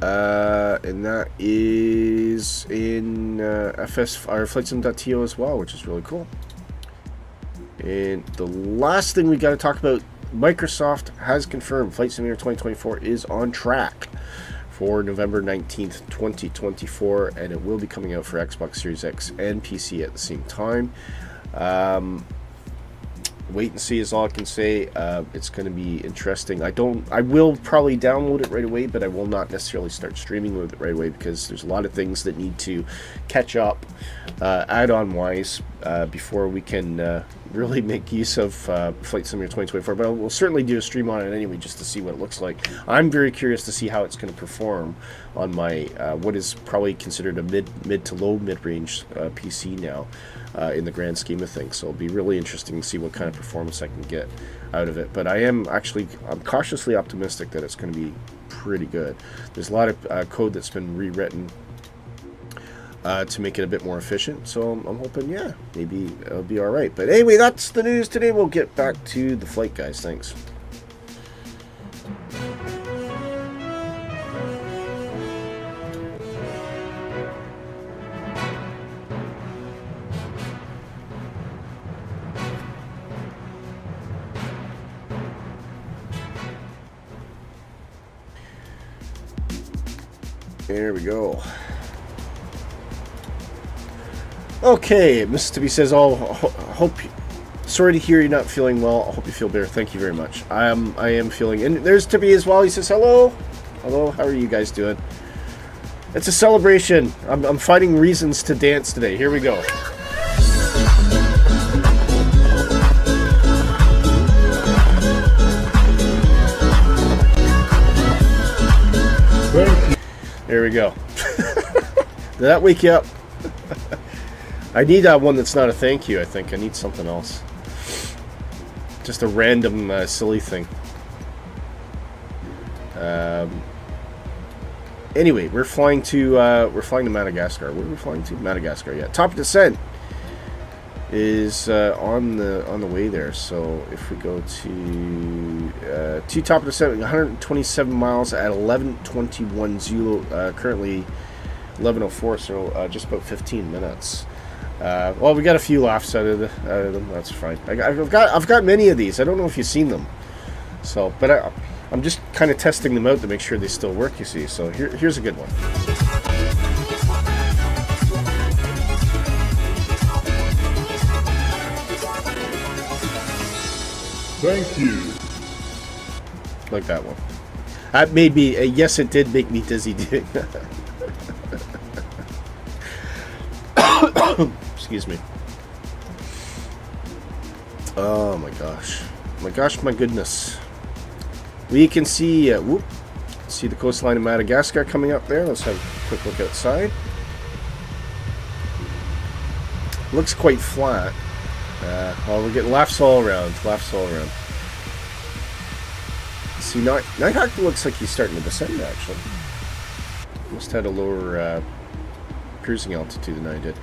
And that is in FS our flightsim.to as well, which is really cool. And the last thing we got to talk about, Microsoft has confirmed Flight Simulator 2024 is on track for November 19th, 2024, and it will be coming out for Xbox Series X and PC at the same time. Wait and see is all I can say. It's going to be interesting. I will probably download it right away, but I will not necessarily start streaming with it right away because there's a lot of things that need to catch up add-on wise before we can really make use of Flight Simulator 2024. But we'll certainly do a stream on it anyway just to see what it looks like. I'm very curious to see how it's going to perform on my what is probably considered a mid to low mid-range PC now. In the grand scheme of things, so it'll be really interesting to see what kind of performance I can get out of it. But I'm cautiously optimistic that it's going to be pretty good. There's a lot of code that's been rewritten to make it a bit more efficient, so I'm hoping, yeah, maybe it'll be all right. But anyway, that's the news today. We'll get back to the flight, guys. Thanks. There we go. Okay, Mississippi says, sorry to hear you're not feeling well. I hope you feel better. Thank you very much. I am feeling, and there's Tippy as well. He says, hello. Hello, how are you guys doing? It's a celebration. I'm finding reasons to dance today. Here we go. There we go. Did that wake you up? I need one that's not a thank you, I think. I need something else. Just a random silly thing. Anyway, we're flying to Madagascar. Where are we flying to? Madagascar, yeah. Top of descent is on the way there. So if we go to top of descent, 127 miles at 11:21 Zulu, currently 11:04, so just about 15 minutes. Well, we got a few laughs out of them. That's fine. I've got many of these. I don't know if you've seen them. So, but I'm just kind of testing them out to make sure they still work. You see. So here's a good one. Thank you. Like that one. That made me. Yes, it did make me dizzy doing that. Excuse me. Oh my gosh. My goodness. We can see see the coastline of Madagascar coming up there. Let's have a quick look outside. Looks quite flat. Well, we're getting laughs all around. See, Nighthawk looks like he's starting to descend, actually. Must have had a lower cruising altitude than I did.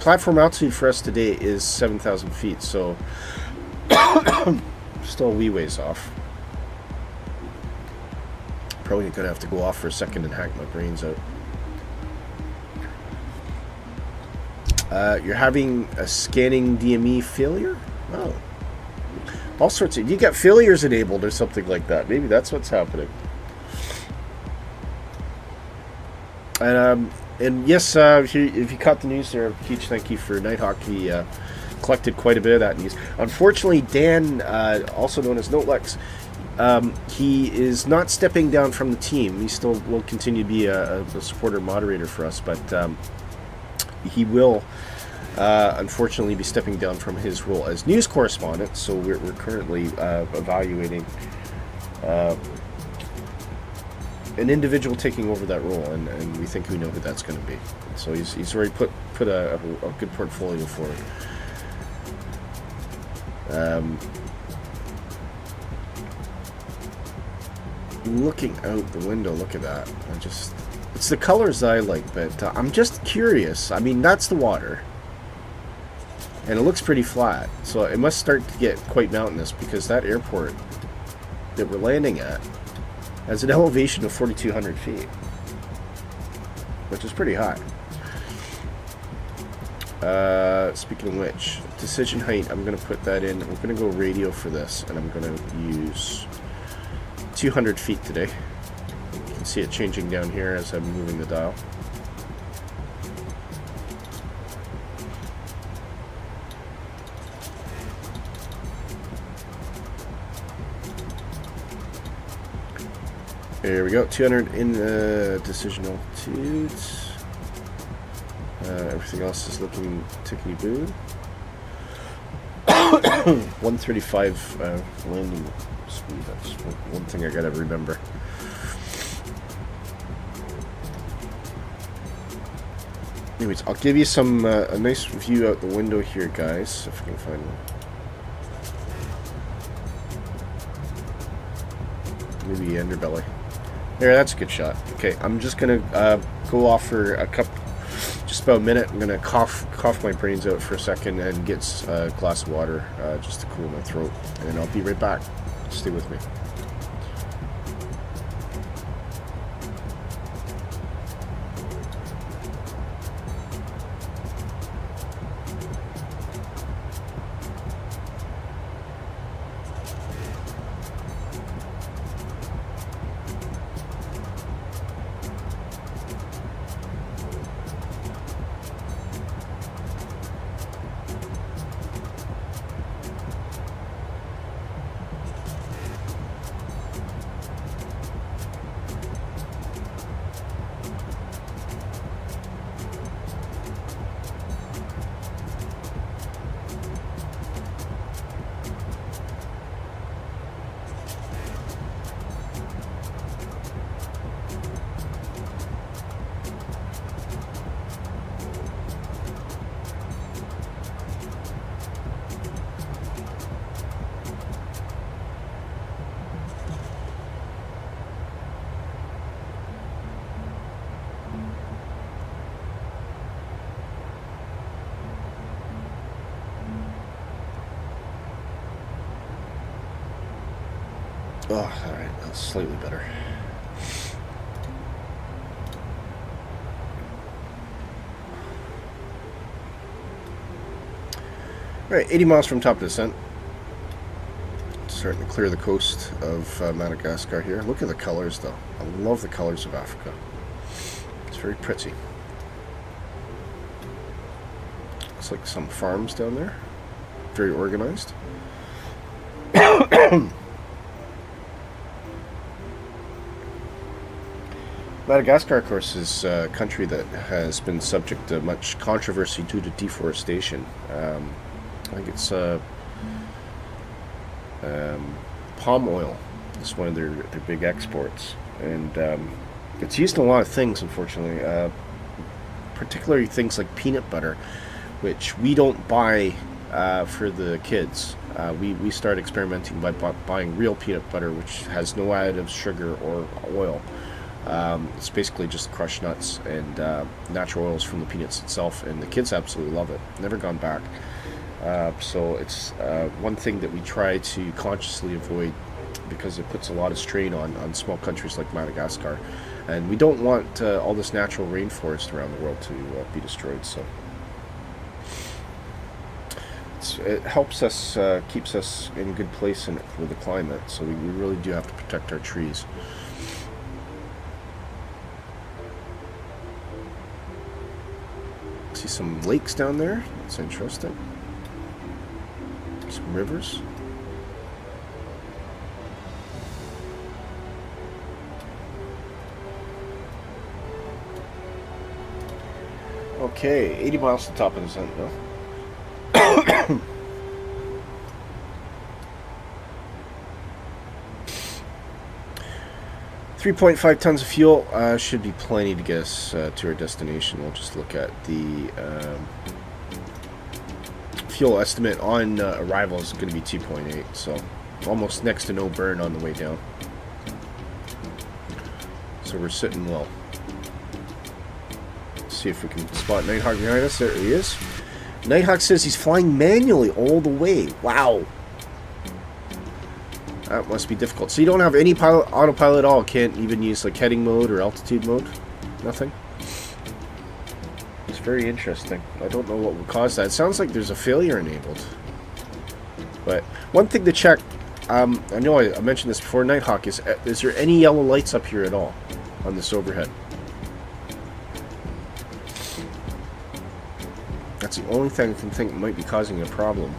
Platform altitude for us today is 7,000 feet, so still a wee ways off. Probably gonna have to go off for a second and hack my brains out. You're having a scanning DME failure? Oh. All sorts of... You got failures enabled or something like that. Maybe that's what's happening. And yes, if you caught the news there, Keach, thank you for Nighthawk. He collected quite a bit of that news. Unfortunately, Dan, also known as Notelex, he is not stepping down from the team. He still will continue to be a supporter moderator for us, but he will unfortunately be stepping down from his role as news correspondent. So we're currently evaluating an individual taking over that role, and we think we know who that's going to be. So he's already put a good portfolio for it. Looking out the window, look at that. It's the colors that I like, but I'm just curious. I mean, that's the water. And it looks pretty flat, so it must start to get quite mountainous, because that airport that we're landing at has an elevation of 4,200 feet, which is pretty high. Speaking of which, decision height, I'm going to put that in. We're going to go radio for this, and I'm going to use 200 feet today. You can see it changing down here as I'm moving the dial. There we go, 200 in decision altitude. Everything else is looking tickety-boo. 135 landing speed, that's one thing I gotta remember. Anyways, I'll give you some a nice view out the window here, guys, if I can find one. Maybe underbelly. There, that's a good shot. Okay, I'm just gonna go off for a just about a minute. I'm gonna cough my brains out for a second and get a glass of water just to cool my throat, and then I'll be right back. Stay with me. Oh, alright, that's slightly better. Alright, 80 miles from top of descent. Starting to clear the coast of Madagascar here. Look at the colors, though. I love the colors of Africa. It's very pretty. Looks like some farms down there. Very organized. Madagascar, of course, is a country that has been subject to much controversy due to deforestation. I think it's palm oil is one of their big exports, and it's used in a lot of things, unfortunately, particularly things like peanut butter, which we don't buy for the kids. We start experimenting by buying real peanut butter, which has no additives, sugar, or oil. It's basically just crushed nuts and natural oils from the peanuts itself, and the kids absolutely love it. Never gone back. So it's one thing that we try to consciously avoid, because it puts a lot of strain on small countries like Madagascar, and we don't want all this natural rainforest around the world to be destroyed. So it helps us, keeps us in a good place with the climate. So we really do have to protect our trees. See some lakes down there. That's interesting. Some rivers. Okay, 80 miles to the top of the descent now. 3.5 tons of fuel should be plenty to get us to our destination. We'll just look at the fuel estimate on arrival is going to be 2.8, so almost next to no burn on the way down. So we're sitting well. see if we can spot Nighthawk behind us. There he is. Nighthawk says he's flying manually all the way. Wow. That must be difficult. So you don't have any autopilot at all? Can't even use like heading mode or altitude mode? Nothing? It's very interesting. I don't know what would cause that. It sounds like there's a failure enabled. But one thing to check, I know I mentioned this before, Nighthawk, is there any yellow lights up here at all on this overhead? That's the only thing I can think might be causing a problem.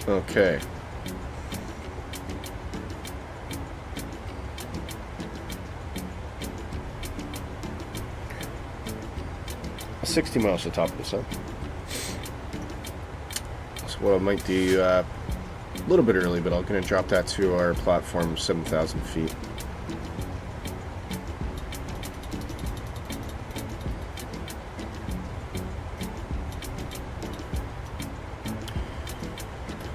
Okay. 60 miles to the top of this, huh? So what I might do, a little bit early, but I'm going to drop that to our platform 7,000 feet.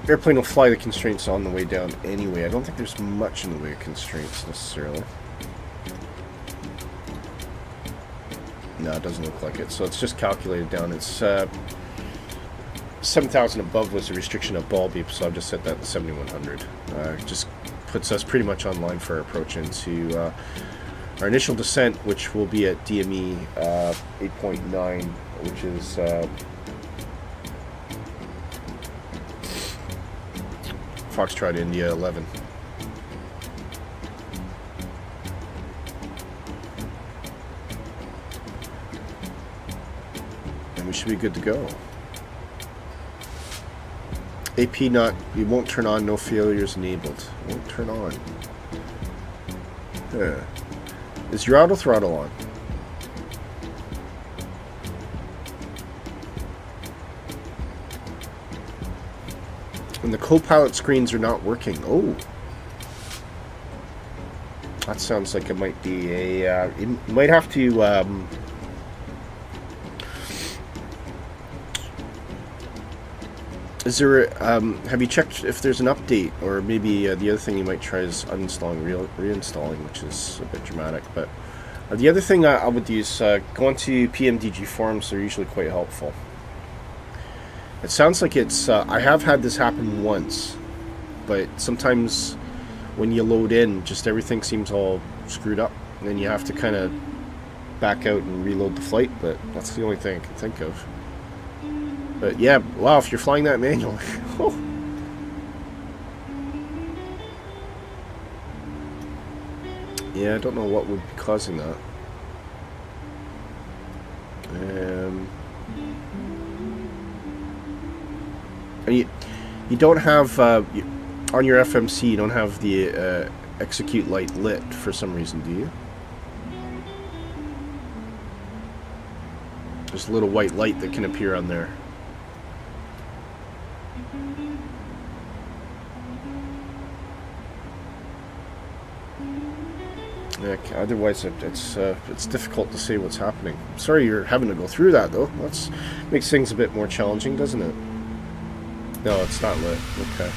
Airplane will fly the constraints on the way down anyway. I don't think there's much in the way of constraints necessarily. No, it doesn't look like it. So it's just calculated down. It's 7,000 above was the restriction of ball beep, so I've just set that to 7,100. Just puts us pretty much online for our approach into our initial descent, which will be at DME 8.9, which is Foxtrot India 11. And we should be good to go. AP not, it won't turn on, no failures enabled. It won't turn on. Yeah. Is your auto throttle on? And the co-pilot screens are not working. Oh. That sounds like it might be a... you might have to... is there... have you checked if there's an update? Or maybe the other thing you might try is uninstalling, reinstalling, which is a bit dramatic. But the other thing I would do is go onto PMDG forums. They're usually quite helpful. It sounds like it's... I have had this happen once, but sometimes when you load in, just everything seems all screwed up, and then you have to kind of back out and reload the flight, but that's the only thing I can think of. But yeah, wow, if you're flying that manually... Yeah, I don't know what would be causing that. And you don't have, on your FMC, you don't have the execute light lit for some reason, do you? There's a little white light that can appear on there. Yeah, otherwise, it's difficult to say what's happening. Sorry you're having to go through that, though. That makes things a bit more challenging, doesn't it? No, it's not lit. Okay.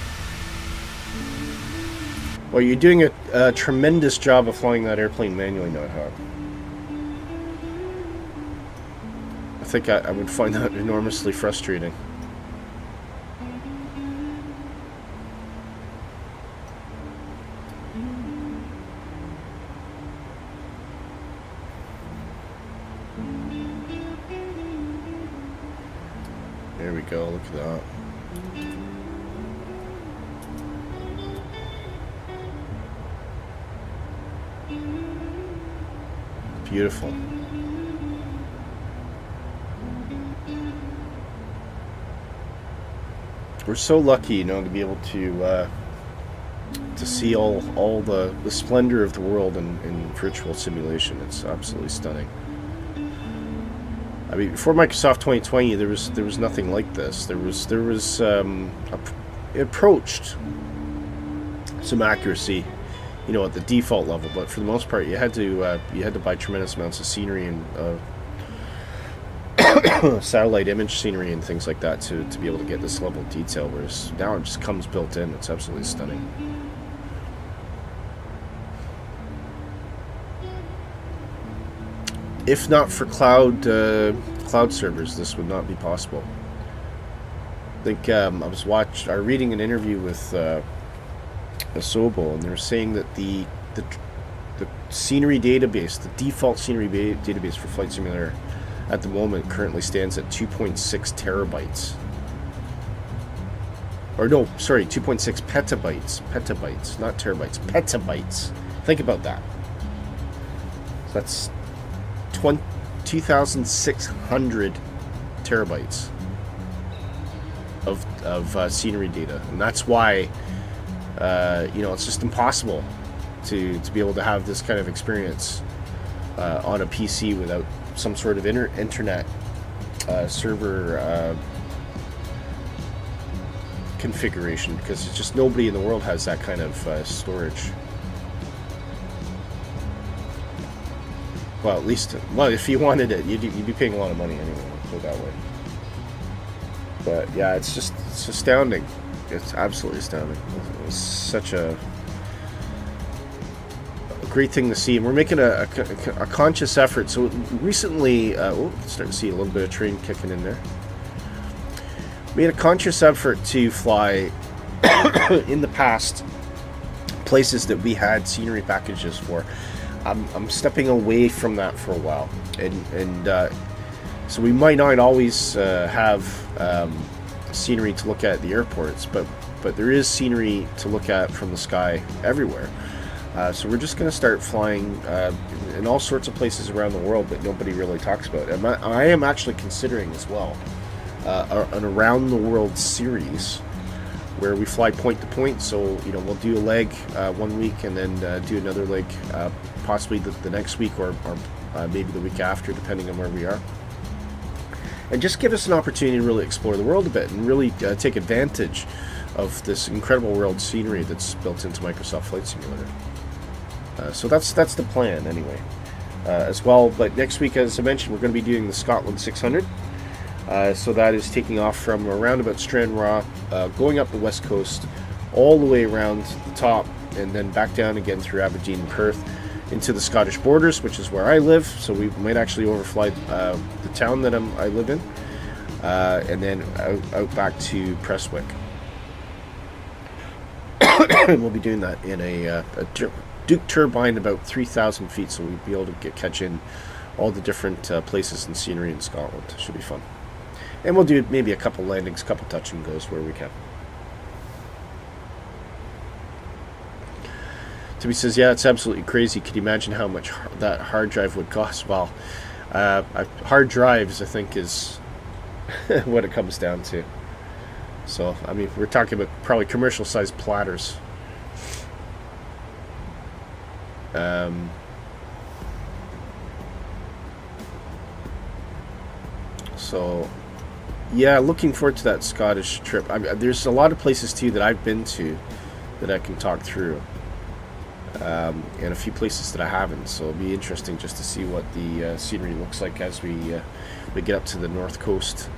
Well, you're doing a tremendous job of flying that airplane manually now, Howard. I think I would find that enormously frustrating. There we go, look at that. Beautiful. We're so lucky, you know, to be able to see all the splendor of the world in virtual simulation. It's absolutely stunning. I mean, before Microsoft 2020, there was nothing like this. There was approached some accuracy, you know, at the default level, but for the most part, you had to buy tremendous amounts of scenery and satellite image scenery and things like that to be able to get this level of detail. Whereas now it just comes built in. It's absolutely stunning. If not for cloud servers, this would not be possible. I think I was reading an interview with Asobo, and they were saying that the scenery database, the default scenery database for Flight Simulator at the moment currently stands at 2.6 terabytes. Or no, sorry, 2.6 petabytes. Petabytes, not terabytes. Petabytes. Think about that. So that's 2,600 terabytes of scenery data, and that's why you know, it's just impossible to be able to have this kind of experience on a PC without some sort of internet server configuration, because it's just nobody in the world has that kind of storage. Well, at least, well, if you wanted it, you'd be paying a lot of money anyway, let's put it that way. But yeah, it's astounding. It's absolutely astounding. It's such a great thing to see, and we're making a conscious effort. So recently, starting to see a little bit of train kicking in there. Made a conscious effort to fly in the past places that we had scenery packages for. I'm stepping away from that for a while, and so we might not always have scenery to look at the airports, but there is scenery to look at from the sky everywhere. So we're just going to start flying in all sorts of places around the world that nobody really talks about. And I am actually considering as well an around the world series where we fly point to point. So, you know, we'll do a leg 1 week and then do another leg possibly the next week or maybe the week after, depending on where we are. And just give us an opportunity to really explore the world a bit and really take advantage of this incredible world scenery that's built into Microsoft Flight Simulator. So that's the plan anyway, as well. But next week, as I mentioned, we're going to be doing the Scotland 600. So that is taking off from around about Stranraer, going up the west coast, all the way around the top, and then back down again through Aberdeen and Perth into the Scottish borders, which is where I live. So we might actually overfly the town that I live in, and then out back to Prestwick. And we'll be doing that in a Duke turbine about 3,000 feet, so we'll be able to catch in all the different places and scenery in Scotland. Should be fun. And we'll do maybe a couple landings, a couple touch and goes where we can. Timmy says, yeah, it's absolutely crazy. Can you imagine how much that hard drive would cost? Well, hard drives, I think, is what it comes down to. So, I mean, we're talking about probably commercial-sized platters. So, yeah, looking forward to that Scottish trip. There's a lot of places, too, that I've been to that I can talk through. And a few places that I haven't, so it'll be interesting just to see what the scenery looks like as we get up to the north coast.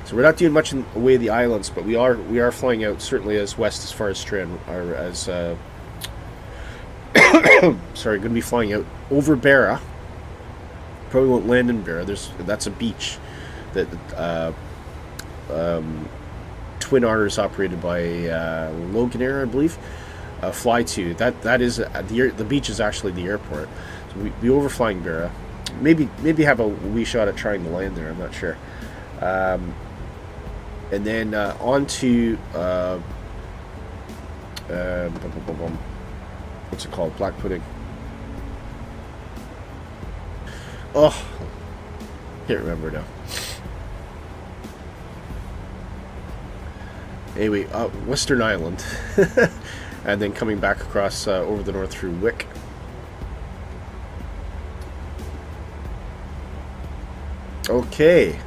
So we're not doing much in the way of the islands, but we are flying out certainly as west as far as Strand, or as sorry, going to be flying out over Barra. Probably won't land in Barra. That's a beach that Twin Otters, operated by Loganair, I believe, fly to. That is the beach is actually the airport. So we overflying Barra. Maybe have a wee shot at trying to land there. I'm not sure. And then on to what's it called? Black pudding. Oh, can't remember now. Anyway, Western Island. And then coming back across over the north through Wick. Okay.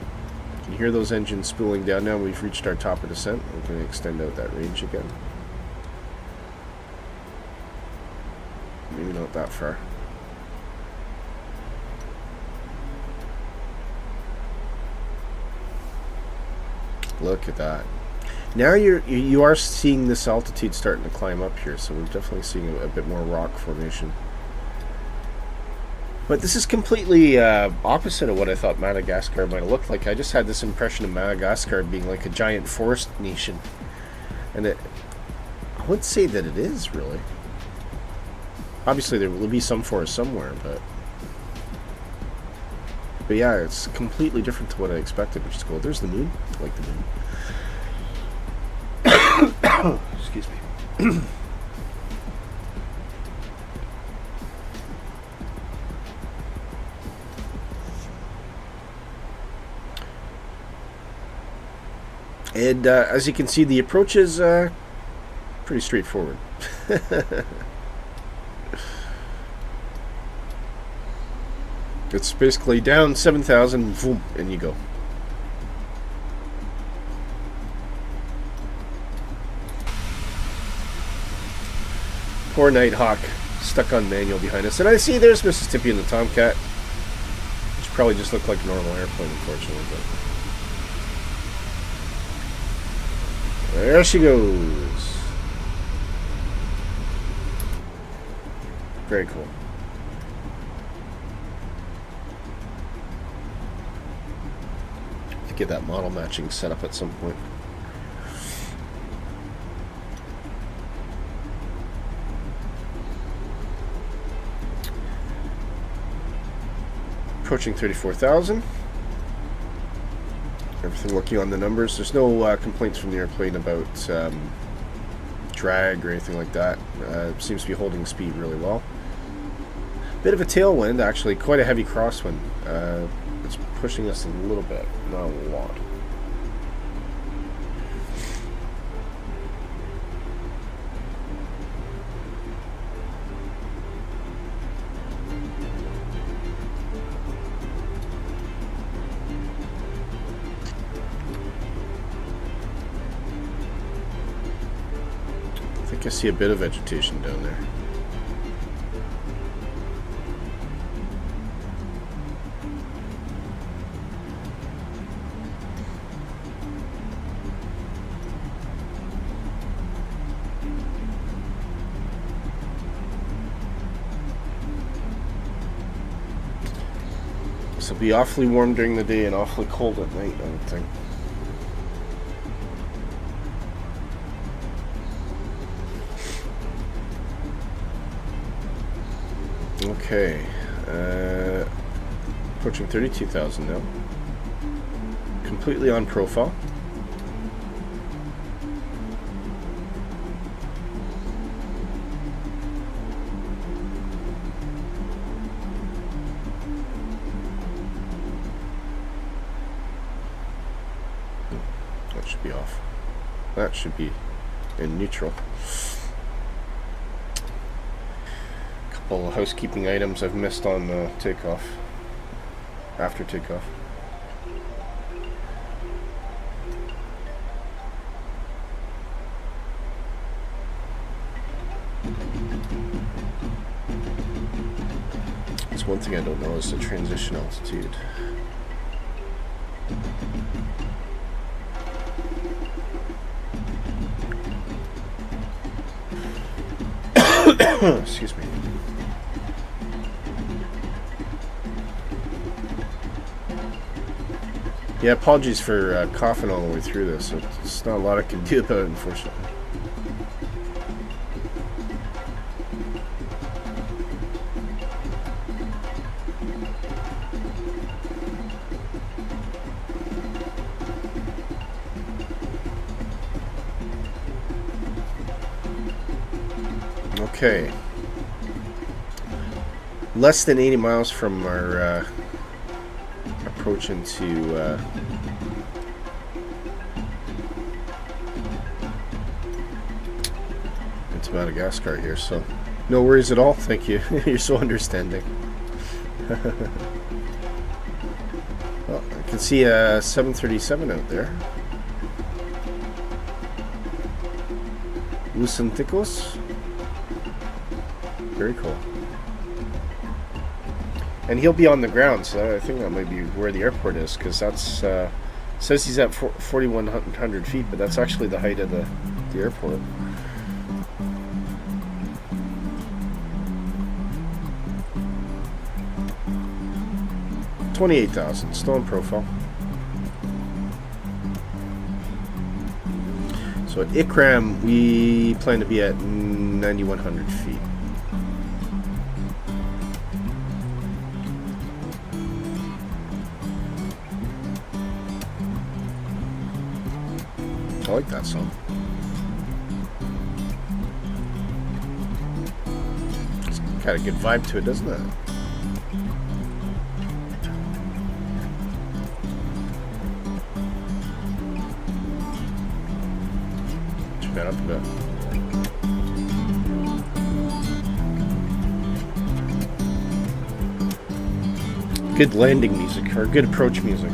You can hear those engines spooling down now. We've reached our top of descent. We're going to extend out that range again. Maybe not that far. Look at that. Now you are seeing this altitude starting to climb up here, so we're definitely seeing a bit more rock formation. But this is completely opposite of what I thought Madagascar might have looked like. I just had this impression of Madagascar being like a giant forest nation, and I wouldn't say that it is really. Obviously, there will be some forest somewhere, but yeah, it's completely different to what I expected, which is cool. There's the moon. I like the moon. Excuse me. And as you can see, the approach is pretty straightforward. It's basically down 7,000, boom, and you go. Poor Nighthawk, stuck on manual behind us. And I see there's Mississippi and the Tomcat, which probably just looked like a normal airplane, unfortunately. But there she goes. Very cool. Get that model matching set up at some point. Approaching 34,000. Everything looking on the numbers. There's no complaints from the airplane about drag or anything like that. Seems to be holding speed really well. Bit of a tailwind, actually, quite a heavy crosswind. It's pushing us a little bit, not a lot. I think I see a bit of vegetation down there. This will be awfully warm during the day and awfully cold at night, I would think. Okay, approaching 32,000 now. Completely on profile. That should be off. That should be in neutral. Couple of housekeeping items I've missed on takeoff. After takeoff. There's one thing I don't know is the transition altitude. Excuse me. Yeah, apologies for coughing all the way through this. It's not a lot I can do about it, unfortunately. Okay. Less than 80 miles from our approach into Madagascar here, so no worries at all. Thank you. You're so understanding. Oh, I can see a 737 out there. Lucenticos. Very cool. And he'll be on the ground, so I think that might be where the airport is, because that's says he's at 4,100 feet, but that's actually the height of the airport. $28,000, still in profile. So at Ikram, we plan to be at 9,100 feet. I like that song. It's got a good vibe to it, doesn't it? Turn that up a bit. Good landing music, or good approach music.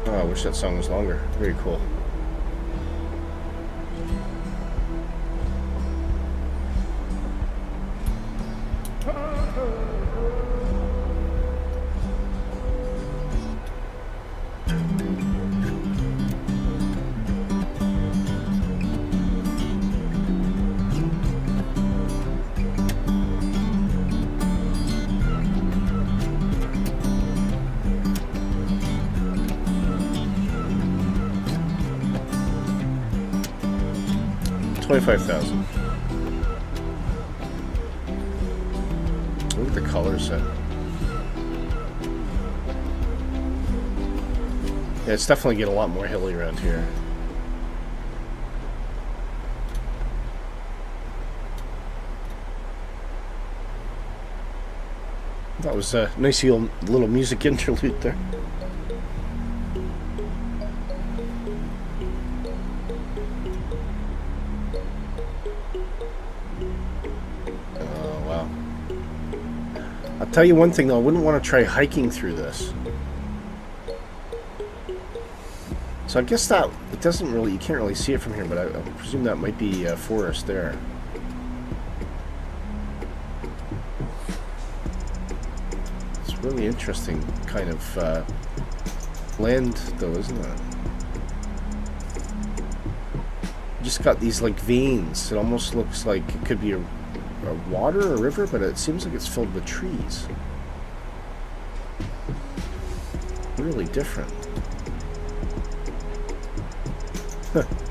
Oh, I wish that song was longer. Very cool. $25,000. Look at the colors set. Yeah, it's definitely getting a lot more hilly around here. That was a nice little music interlude there. I'll tell you one thing though, I wouldn't want to try hiking through this. So I guess that, it doesn't really, you can't really see it from here, but I presume that might be forest there. It's really interesting kind of land though, isn't it? Just got these like veins. It almost looks like it could be a water or a river, but it seems like it's filled with trees. Really different.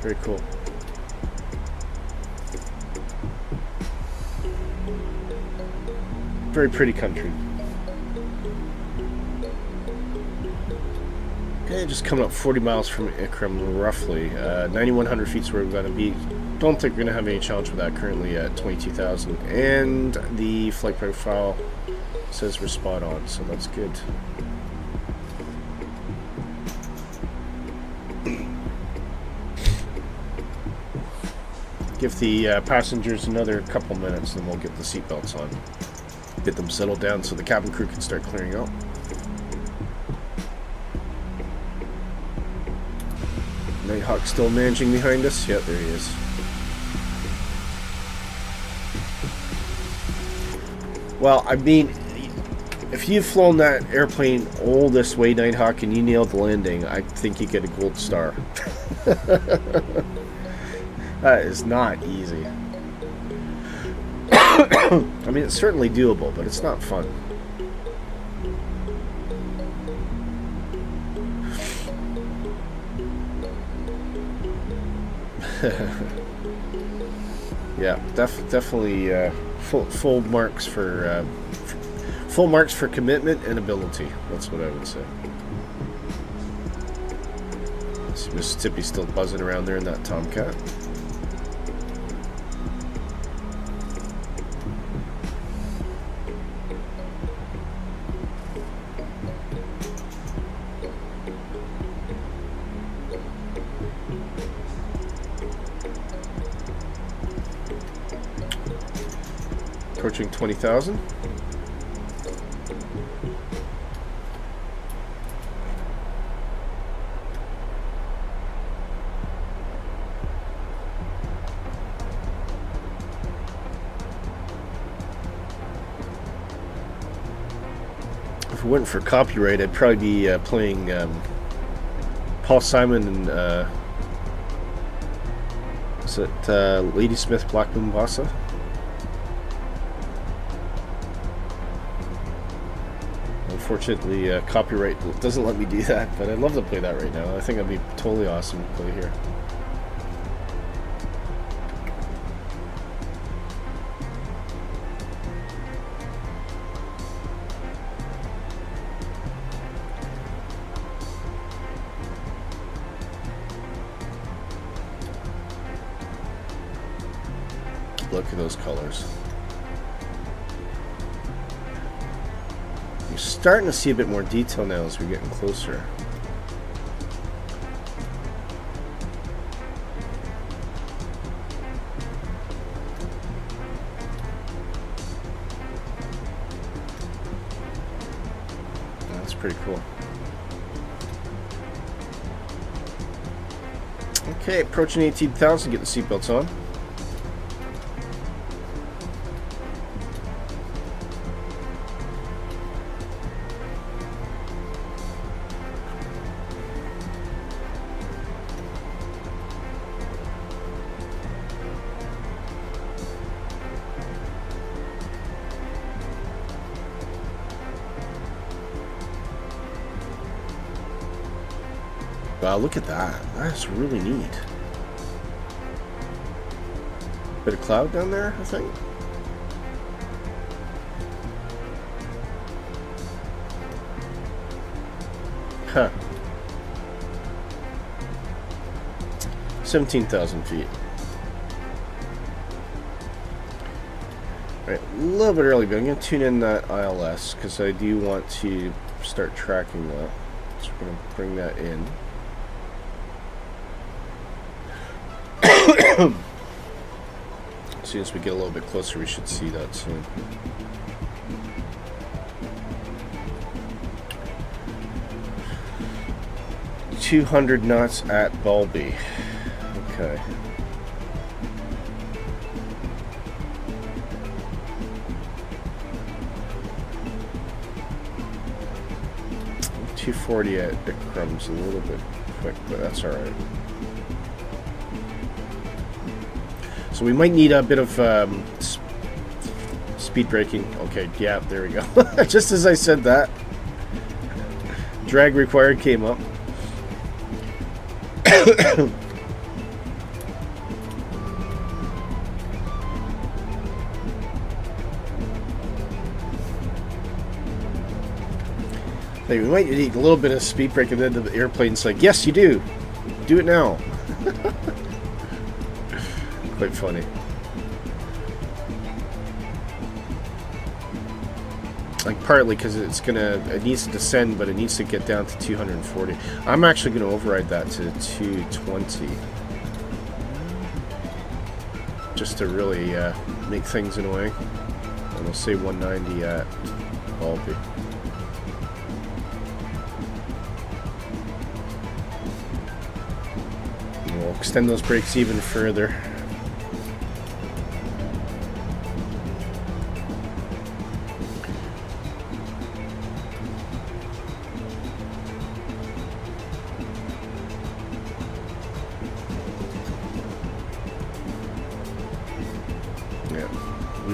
Very cool. Very pretty country. Okay, just coming up 40 miles from Ikram, roughly. 9,100 feet is where we're going to be. Don't think we're going to have any challenge with that, currently at 22,000. And the flight profile says we're spot on, so that's good. Give the passengers another couple minutes, and we'll get the seatbelts on. Get them settled down so the cabin crew can start clearing out. Nighthawk still managing behind us. Yep, there he is. Well, I mean, if you've flown that airplane all this way, Nighthawk, and you nailed the landing, I think you get a gold star. That is not easy. I mean, it's certainly doable, but it's not fun. Yeah, definitely full marks for commitment and ability. That's what I would say. See Mississippi still buzzing around there in that Tomcat. Approaching 20,000. If it wasn't for copyright, I'd probably be playing Paul Simon and is it Ladysmith Black Mombasa? Unfortunately, copyright doesn't let me do that, but I'd love to play that right now. I think it'd be totally awesome to play here. Look at those colors. You're starting to see a bit more detail now as we're getting closer. That's pretty cool. Okay, approaching 18,000, get the seatbelts on. Wow, look at that. That's really neat. Bit of cloud down there, I think. Huh. 17,000 feet. Alright, a little bit early, but I'm going to tune in that ILS because I do want to start tracking that. So we're going to bring that in. As soon as we get a little bit closer, we should see that soon. .200 knots at Bulby. Okay. .240 at Ikram's a little bit quick, but that's all right. So we might need a bit of speed braking. Okay, yeah, there we go. Just as I said that, drag required came up. Hey, we might need a little bit of speed brake, and then the airplane's like, yes, you do. Do it now. Quite funny. Like partly because it needs to descend, but it needs to get down to 240. I'm actually going to override that to 220, just to really make things annoying. And we'll say 190 at Bulby. And we'll extend those brakes even further.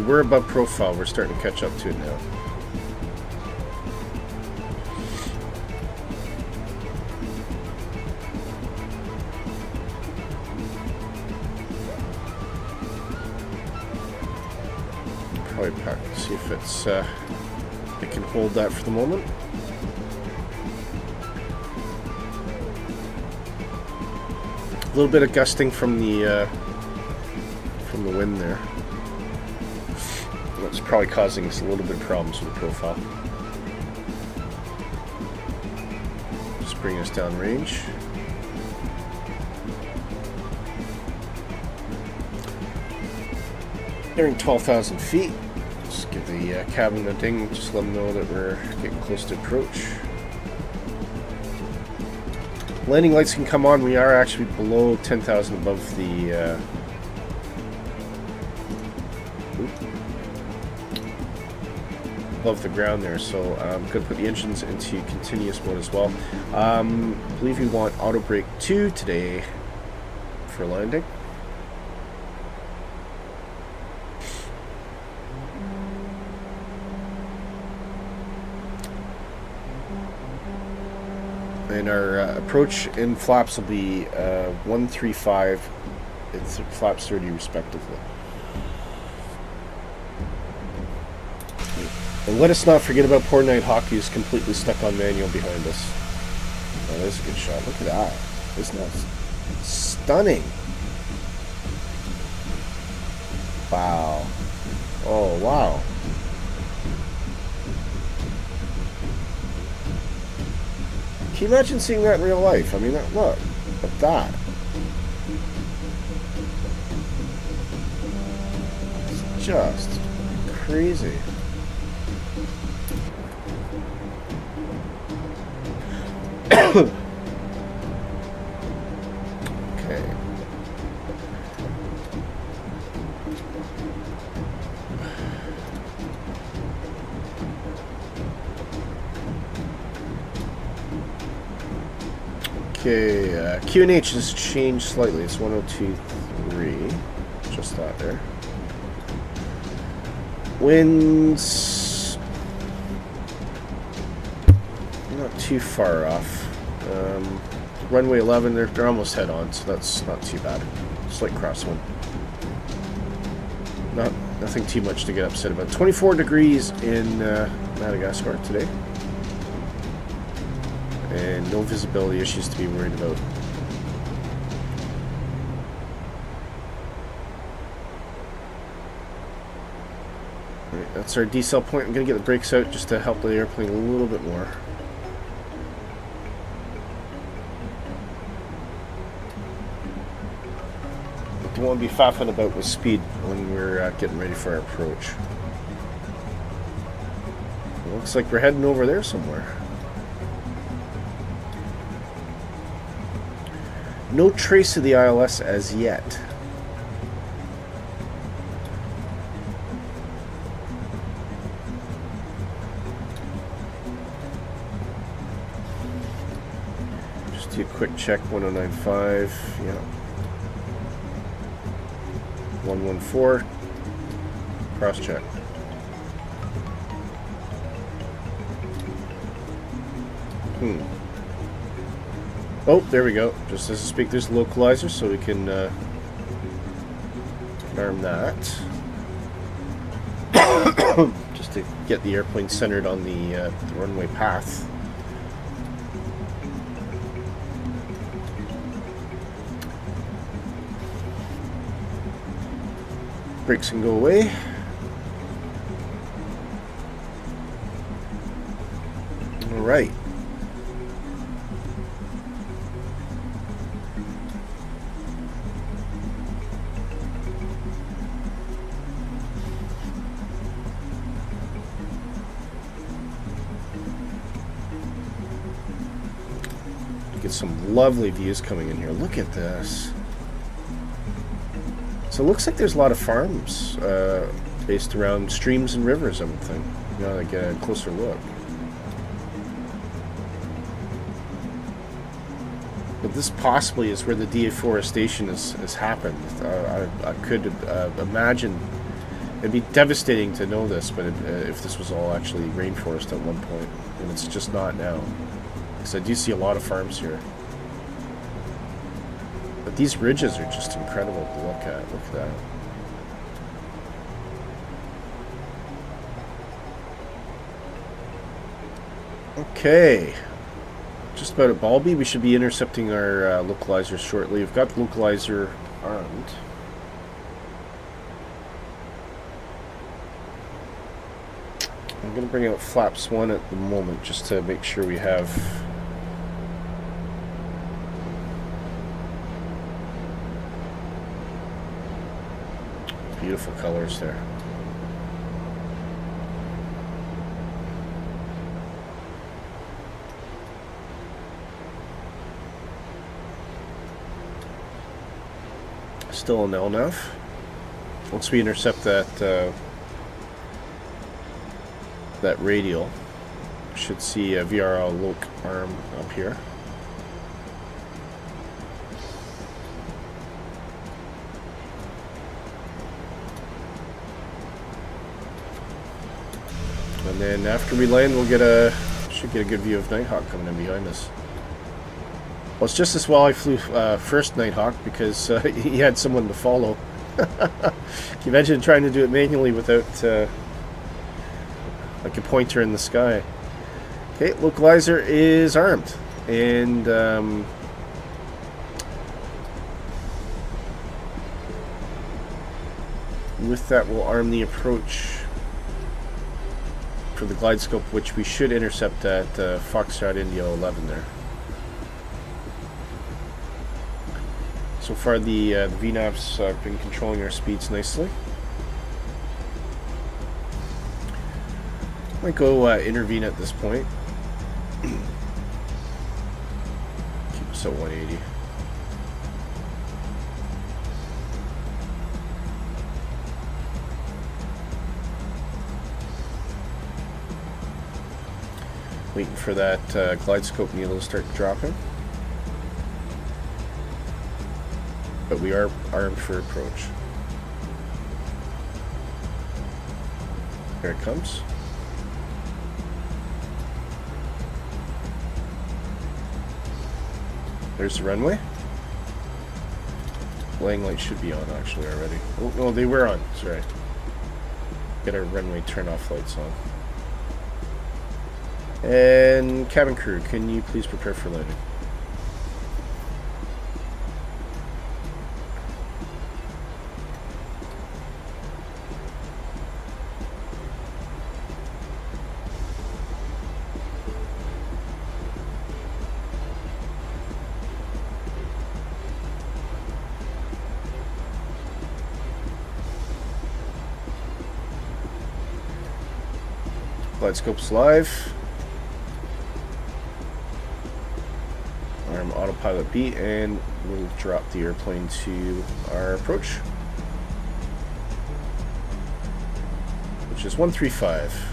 We're above profile. We're starting to catch up to it now. Probably pack. See if it can hold that for the moment. little bit of gusting from the wind there. That's probably causing us a little bit of problems with the profile. Just bring us down range. Nearing 12,000 feet. Just give the cabin a ding, just let them know that we're getting close to approach. Landing lights can come on. We are actually below 10,000 above the above the ground there, so I'm going to put the engines into continuous mode as well. I believe we want auto brake 2 today for landing. And our approach and flaps will be 135 and flaps 30 respectively. And let us not forget about poor Night Hawk, who's completely stuck on manual behind us. Oh, that's a good shot. Look at that. Isn't that stunning? Wow. Oh, wow. Can you imagine seeing that in real life? I mean, look at that. It's just crazy. Okay. Okay, QNH has changed slightly. It's 102.3. Just that there. Winds not too far off. Runway 11, they're almost head on, so that's not too bad. Slight crosswind. Nothing too much to get upset about. 24 degrees in Madagascar today. And no visibility issues to be worried about. Alright, that's our decel point. I'm going to get the brakes out just to help the airplane a little bit more. Don't want to be faffing about with speed when we're getting ready for our approach. It looks like we're heading over there somewhere. No trace of the ILS as yet. Just do a quick check. 1095. Yeah. 114. Cross check. Oh, there we go. Just as I speak, there's a localizer, so we can arm that. Just to get the airplane centered on the runway path. Brakes can go away. All right. Get some lovely views coming in here. Look at this. So it looks like there's a lot of farms based around streams and rivers, I would think. You know, like a closer look. But this possibly is where the deforestation has happened. I could imagine it'd be devastating to know this, but if this was all actually rainforest at one point, and it's just not now. Because I do see a lot of farms here. But these ridges are just incredible to look at. Look at that. Okay. just about at Balby. We should be intercepting our localizer shortly. We've got the localizer armed. I'm going to bring out flaps 1 at the moment just to make sure we have beautiful colors there. Still an LNAV. Once we intercept that that radial, we should see a VRL loc arm up here. And then after we land, we'll should get a good view of Nighthawk coming in behind us. Well, it's just as well I flew first Nighthawk because he had someone to follow. Can you imagine trying to do it manually without like a pointer in the sky? Okay, localizer is armed, and with that we'll arm the approach for the glide scope, which we should intercept at Foxtrot India 11 there. So far the VNAV's been controlling our speeds nicely. Might go intervene at this point. Keep us at 180. Waiting for that glide scope needle to start dropping. But we are armed for approach. Here it comes. There's the runway. Laying light should be on actually already. Oh, no, they were on. That's right. Get our runway turn off lights on. And cabin crew, can you please prepare for landing? Glide scope's live. Arm autopilot B, and we'll drop the airplane to our approach, which is 135.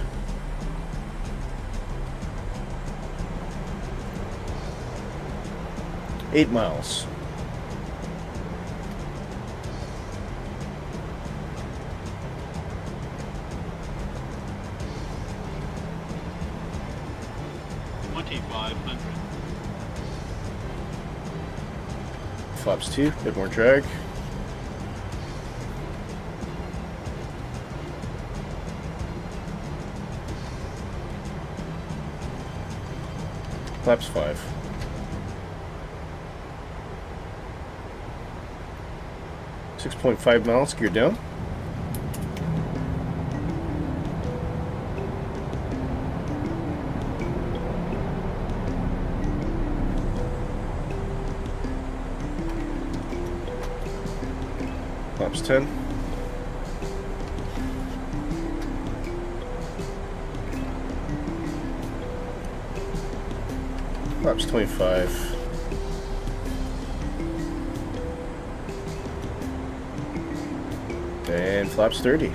Eight miles. Flaps 2, a bit more drag. Flaps 5. .5 miles, gear down. Flaps 10. Flaps 25. And flaps 30.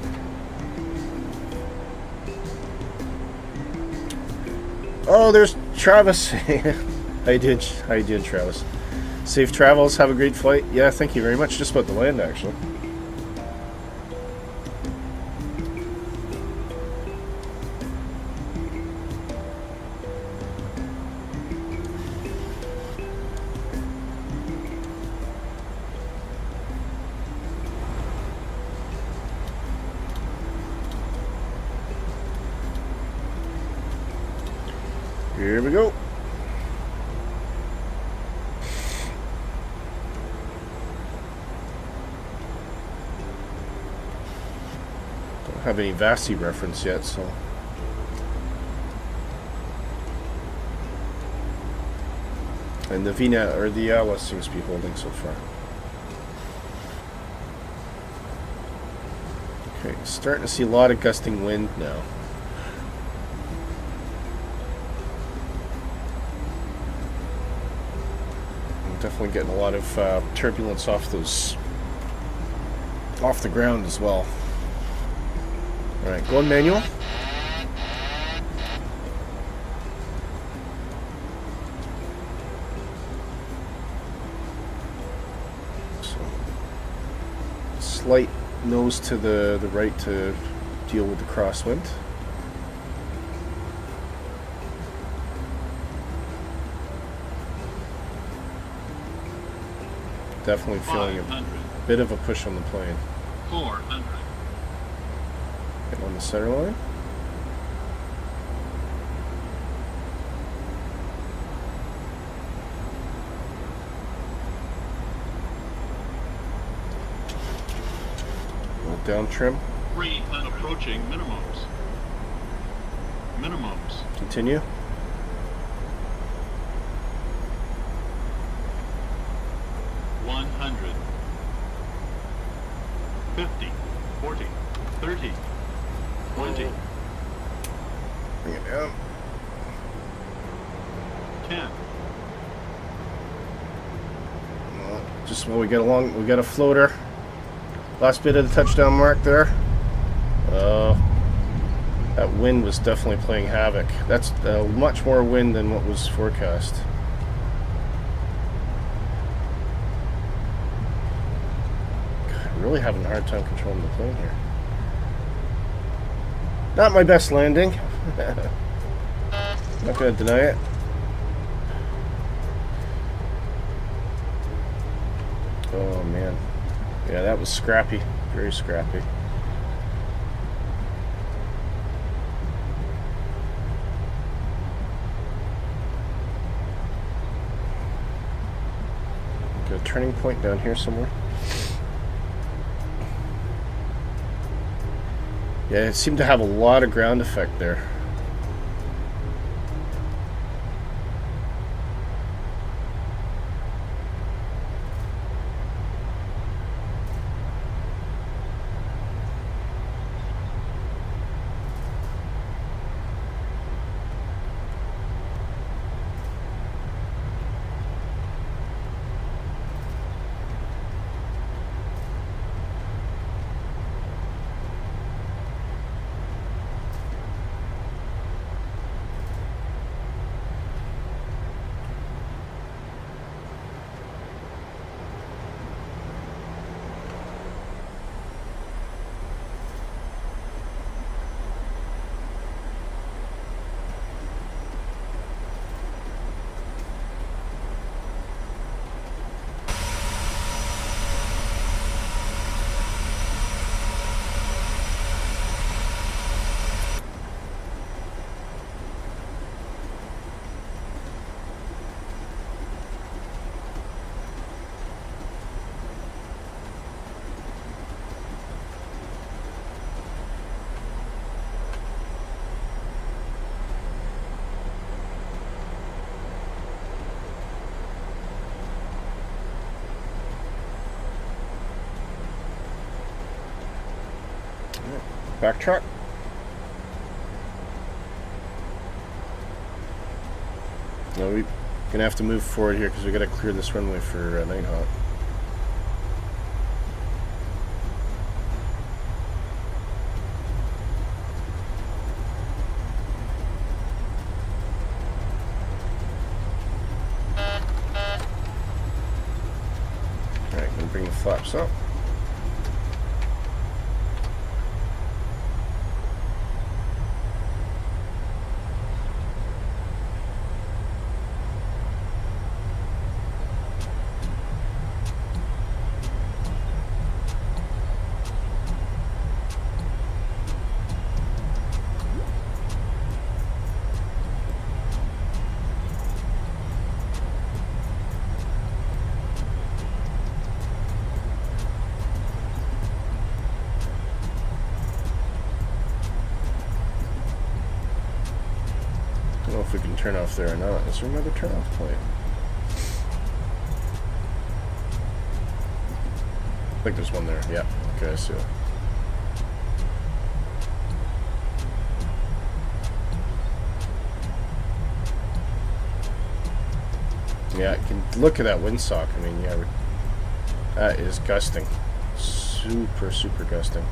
Oh, there's Travis. How you doing? How you doing, Travis? Safe travels. Have a great flight. Yeah, thank you very much. Just about to land, actually. Here we go. have any VASI reference yet, so. And the VNet or the ALS seems to be holding so far. Okay, starting to see a lot of gusting wind now. I'm definitely getting a lot of turbulence off the ground as well. All right, going manual. Slight nose to the right to deal with the crosswind. Definitely feeling a bit of a push on the plane. 400. Get on the center line. Down trim. 3 and approaching minimums. Minimums. Continue. 100. 50. 40. 30. 20. Bring it down. 10. Well, just while we get along, we got a floater. Last bit of the touchdown mark there. That wind was definitely playing havoc. That's much more wind than what was forecast. God, I'm really having a hard time controlling the plane here. Not my best landing. Not gonna deny it. Oh man. Yeah, that was scrappy. Very scrappy. Got a turning point down here somewhere. Yeah, it seemed to have a lot of ground effect there. Backtrack. No, we're gonna have to move forward here because we gotta clear this runway for night hop. Alright, gonna bring the flaps up. turn off there or not. Is there another turn off point? I think there's one there. Yeah. Okay, I see it. Yeah, you can look at that windsock. I mean, yeah, that is gusting. Super, super gusting.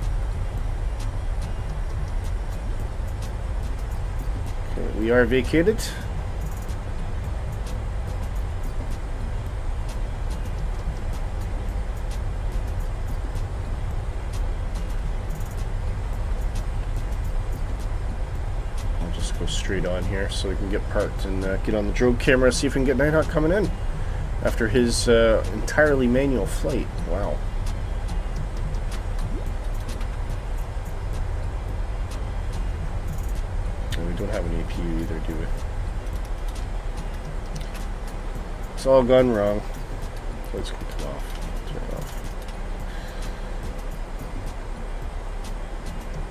Okay, we are vacated. I'll just go straight on here so we can get parked and get on the drogue camera, see if we can get Nighthawk coming in after his entirely manual flight. Wow. We don't have an APU either, do we? It's all gone wrong. Let's come off. Turn it off.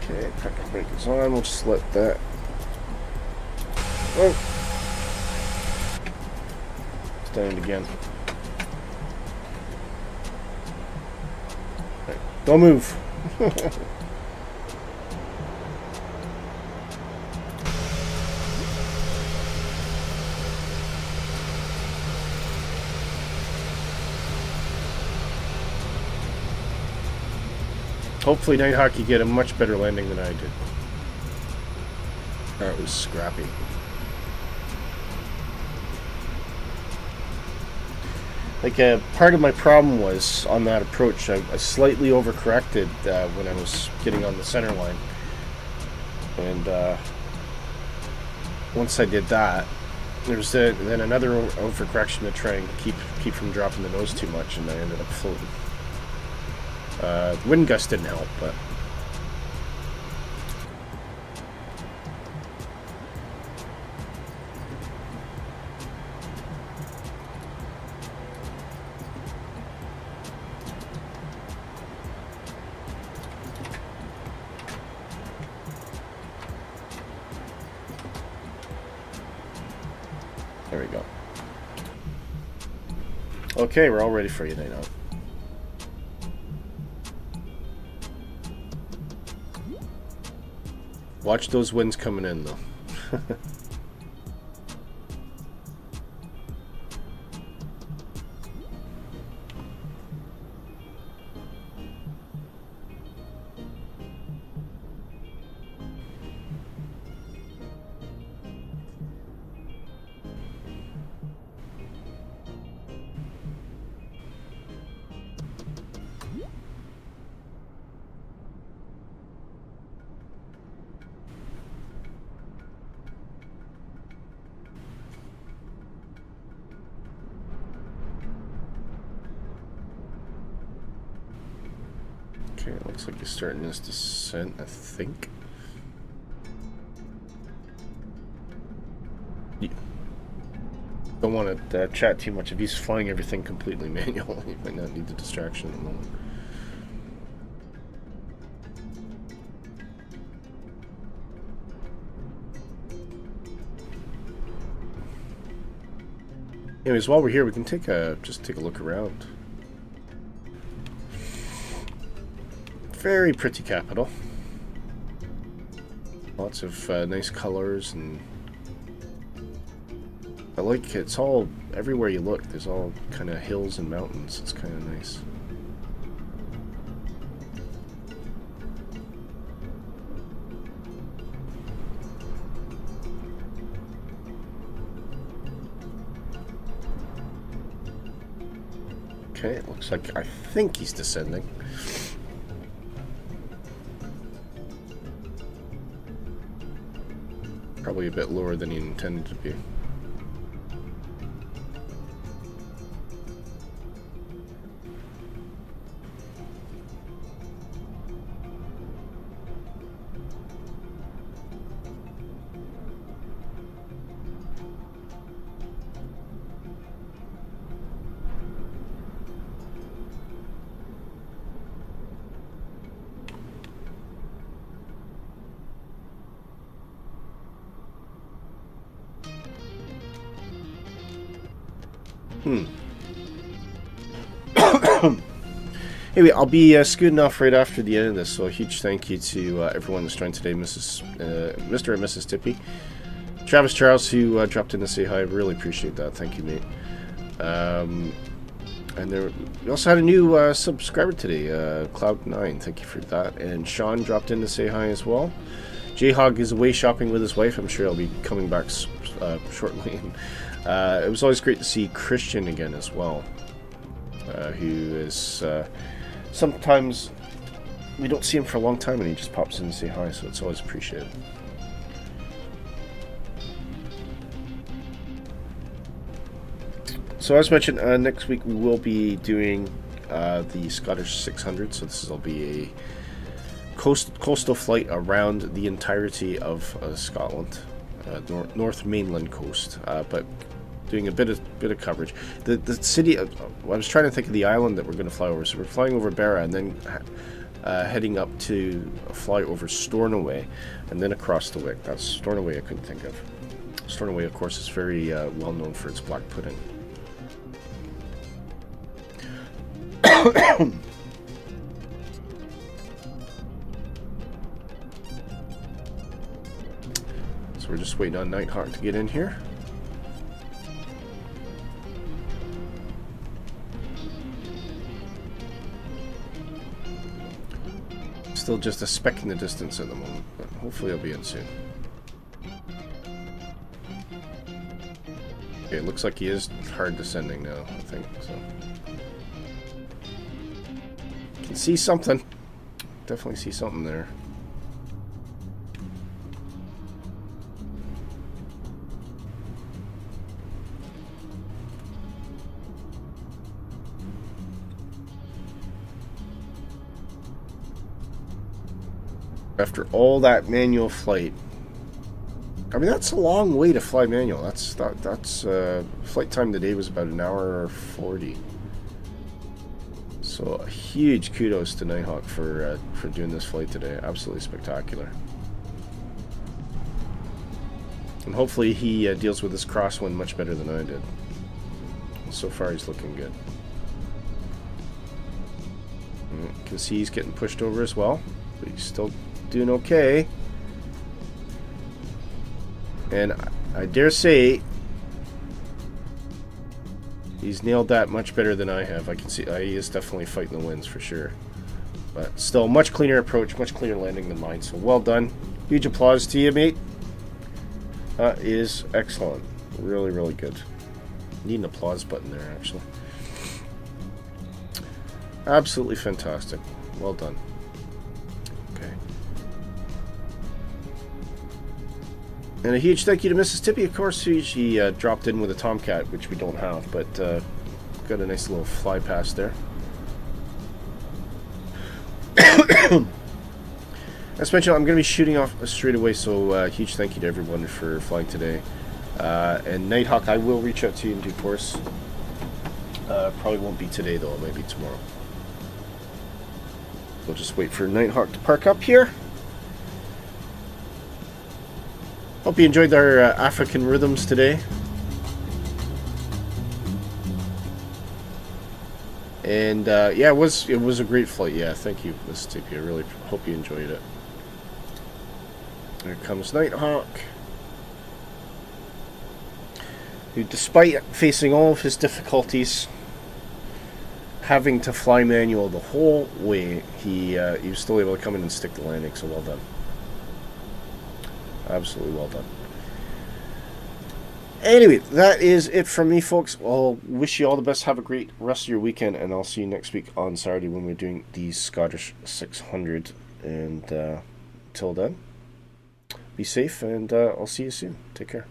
Okay, parking brake is on. We'll just let that. Oh! It's done it again. Right. Don't move. Hopefully Nighthawk, you get a much better landing than I did. That was scrappy. Like, part of my problem was on that approach, I slightly overcorrected when I was getting on the center line. And once I did that, there was then another overcorrection to try and keep from dropping the nose too much, and I ended up floating. The wind gust didn't help, but there we go. Okay, we're all ready for you now. Watch those winds coming in, though. Okay, it looks like you're starting this descent, I think. You don't want to chat too much. If he's flying everything completely manual, he might not need the distraction at the moment. Anyways, while we're here, we can just take a look around. Very pretty capital. Lots of nice colors, and I like it's all everywhere you look. There's all kind of hills and mountains. It's kind of nice. Okay, it looks like I think he's descending. Probably a bit lower than he intended to be. Anyway, I'll be scooting off right after the end of this, so a huge thank you to everyone that's joined today, Mr. and Mrs. Tippy. Travis Charles, who dropped in to say hi. I really appreciate that. Thank you, mate. And we also had a new subscriber today, Cloud9. Thank you for that. And Sean dropped in to say hi as well. J-Hog is away shopping with his wife. I'm sure he'll be coming back shortly. And, it was always great to see Christian again as well, who is sometimes we don't see him for a long time and he just pops in to say hi, so it's always appreciated. So as mentioned, next week we will be doing the Scottish 600, so this will be a coastal flight around the entirety of Scotland, North Mainland coast, but doing a bit of coverage. The city, I was trying to think of the island that we're going to fly over. So we're flying over Barra and then heading up to fly over Stornoway and then across the Wick. That's Stornoway I couldn't think of. Stornoway, of course, is very well known for its black pudding. So we're just waiting on Nighthawk to get in here. Still just a speck in the distance at the moment, but hopefully I'll be in soon. Okay, it looks like he is hard descending now, I think, so. Can see something. Definitely see something there. After all that manual flight, I mean that's a long way to fly manual. That's flight time today was about an hour or 40. So a huge kudos to Nighthawk for doing this flight today. Absolutely spectacular. And hopefully he deals with this crosswind much better than I did. So far he's looking good. You can see he's getting pushed over as well, but he's still doing okay. And I dare say he's nailed that much better than I have. I can see he is definitely fighting the winds for sure. But still, much cleaner approach, much cleaner landing than mine. So well done. Huge applause to you, mate. That is excellent. Really, really good. Need an applause button there, actually. Absolutely fantastic. Well done. Okay. And a huge thank you to Mrs. Tippy, of course, who she dropped in with a Tomcat, which we don't have, but got a nice little fly past there. As mentioned, I'm going to be shooting off straight away, so huge thank you to everyone for flying today. And Nighthawk, I will reach out to you in due course. Probably won't be today, though. It might be tomorrow. We'll just wait for Nighthawk to park up here. Hope you enjoyed our African rhythms today. And yeah, it was a great flight. Yeah, thank you, Miss Tippy. I really hope you enjoyed it. There comes Nighthawk, who, despite facing all of his difficulties, having to fly manual the whole way, he was still able to come in and stick the landing. So well done. Absolutely well done. Anyway, that is it from me, folks. I'll wish you all the best. Have a great rest of your weekend, and I'll see you next week on Saturday when we're doing the Scottish 600. And till then, be safe, and I'll see you soon. Take care.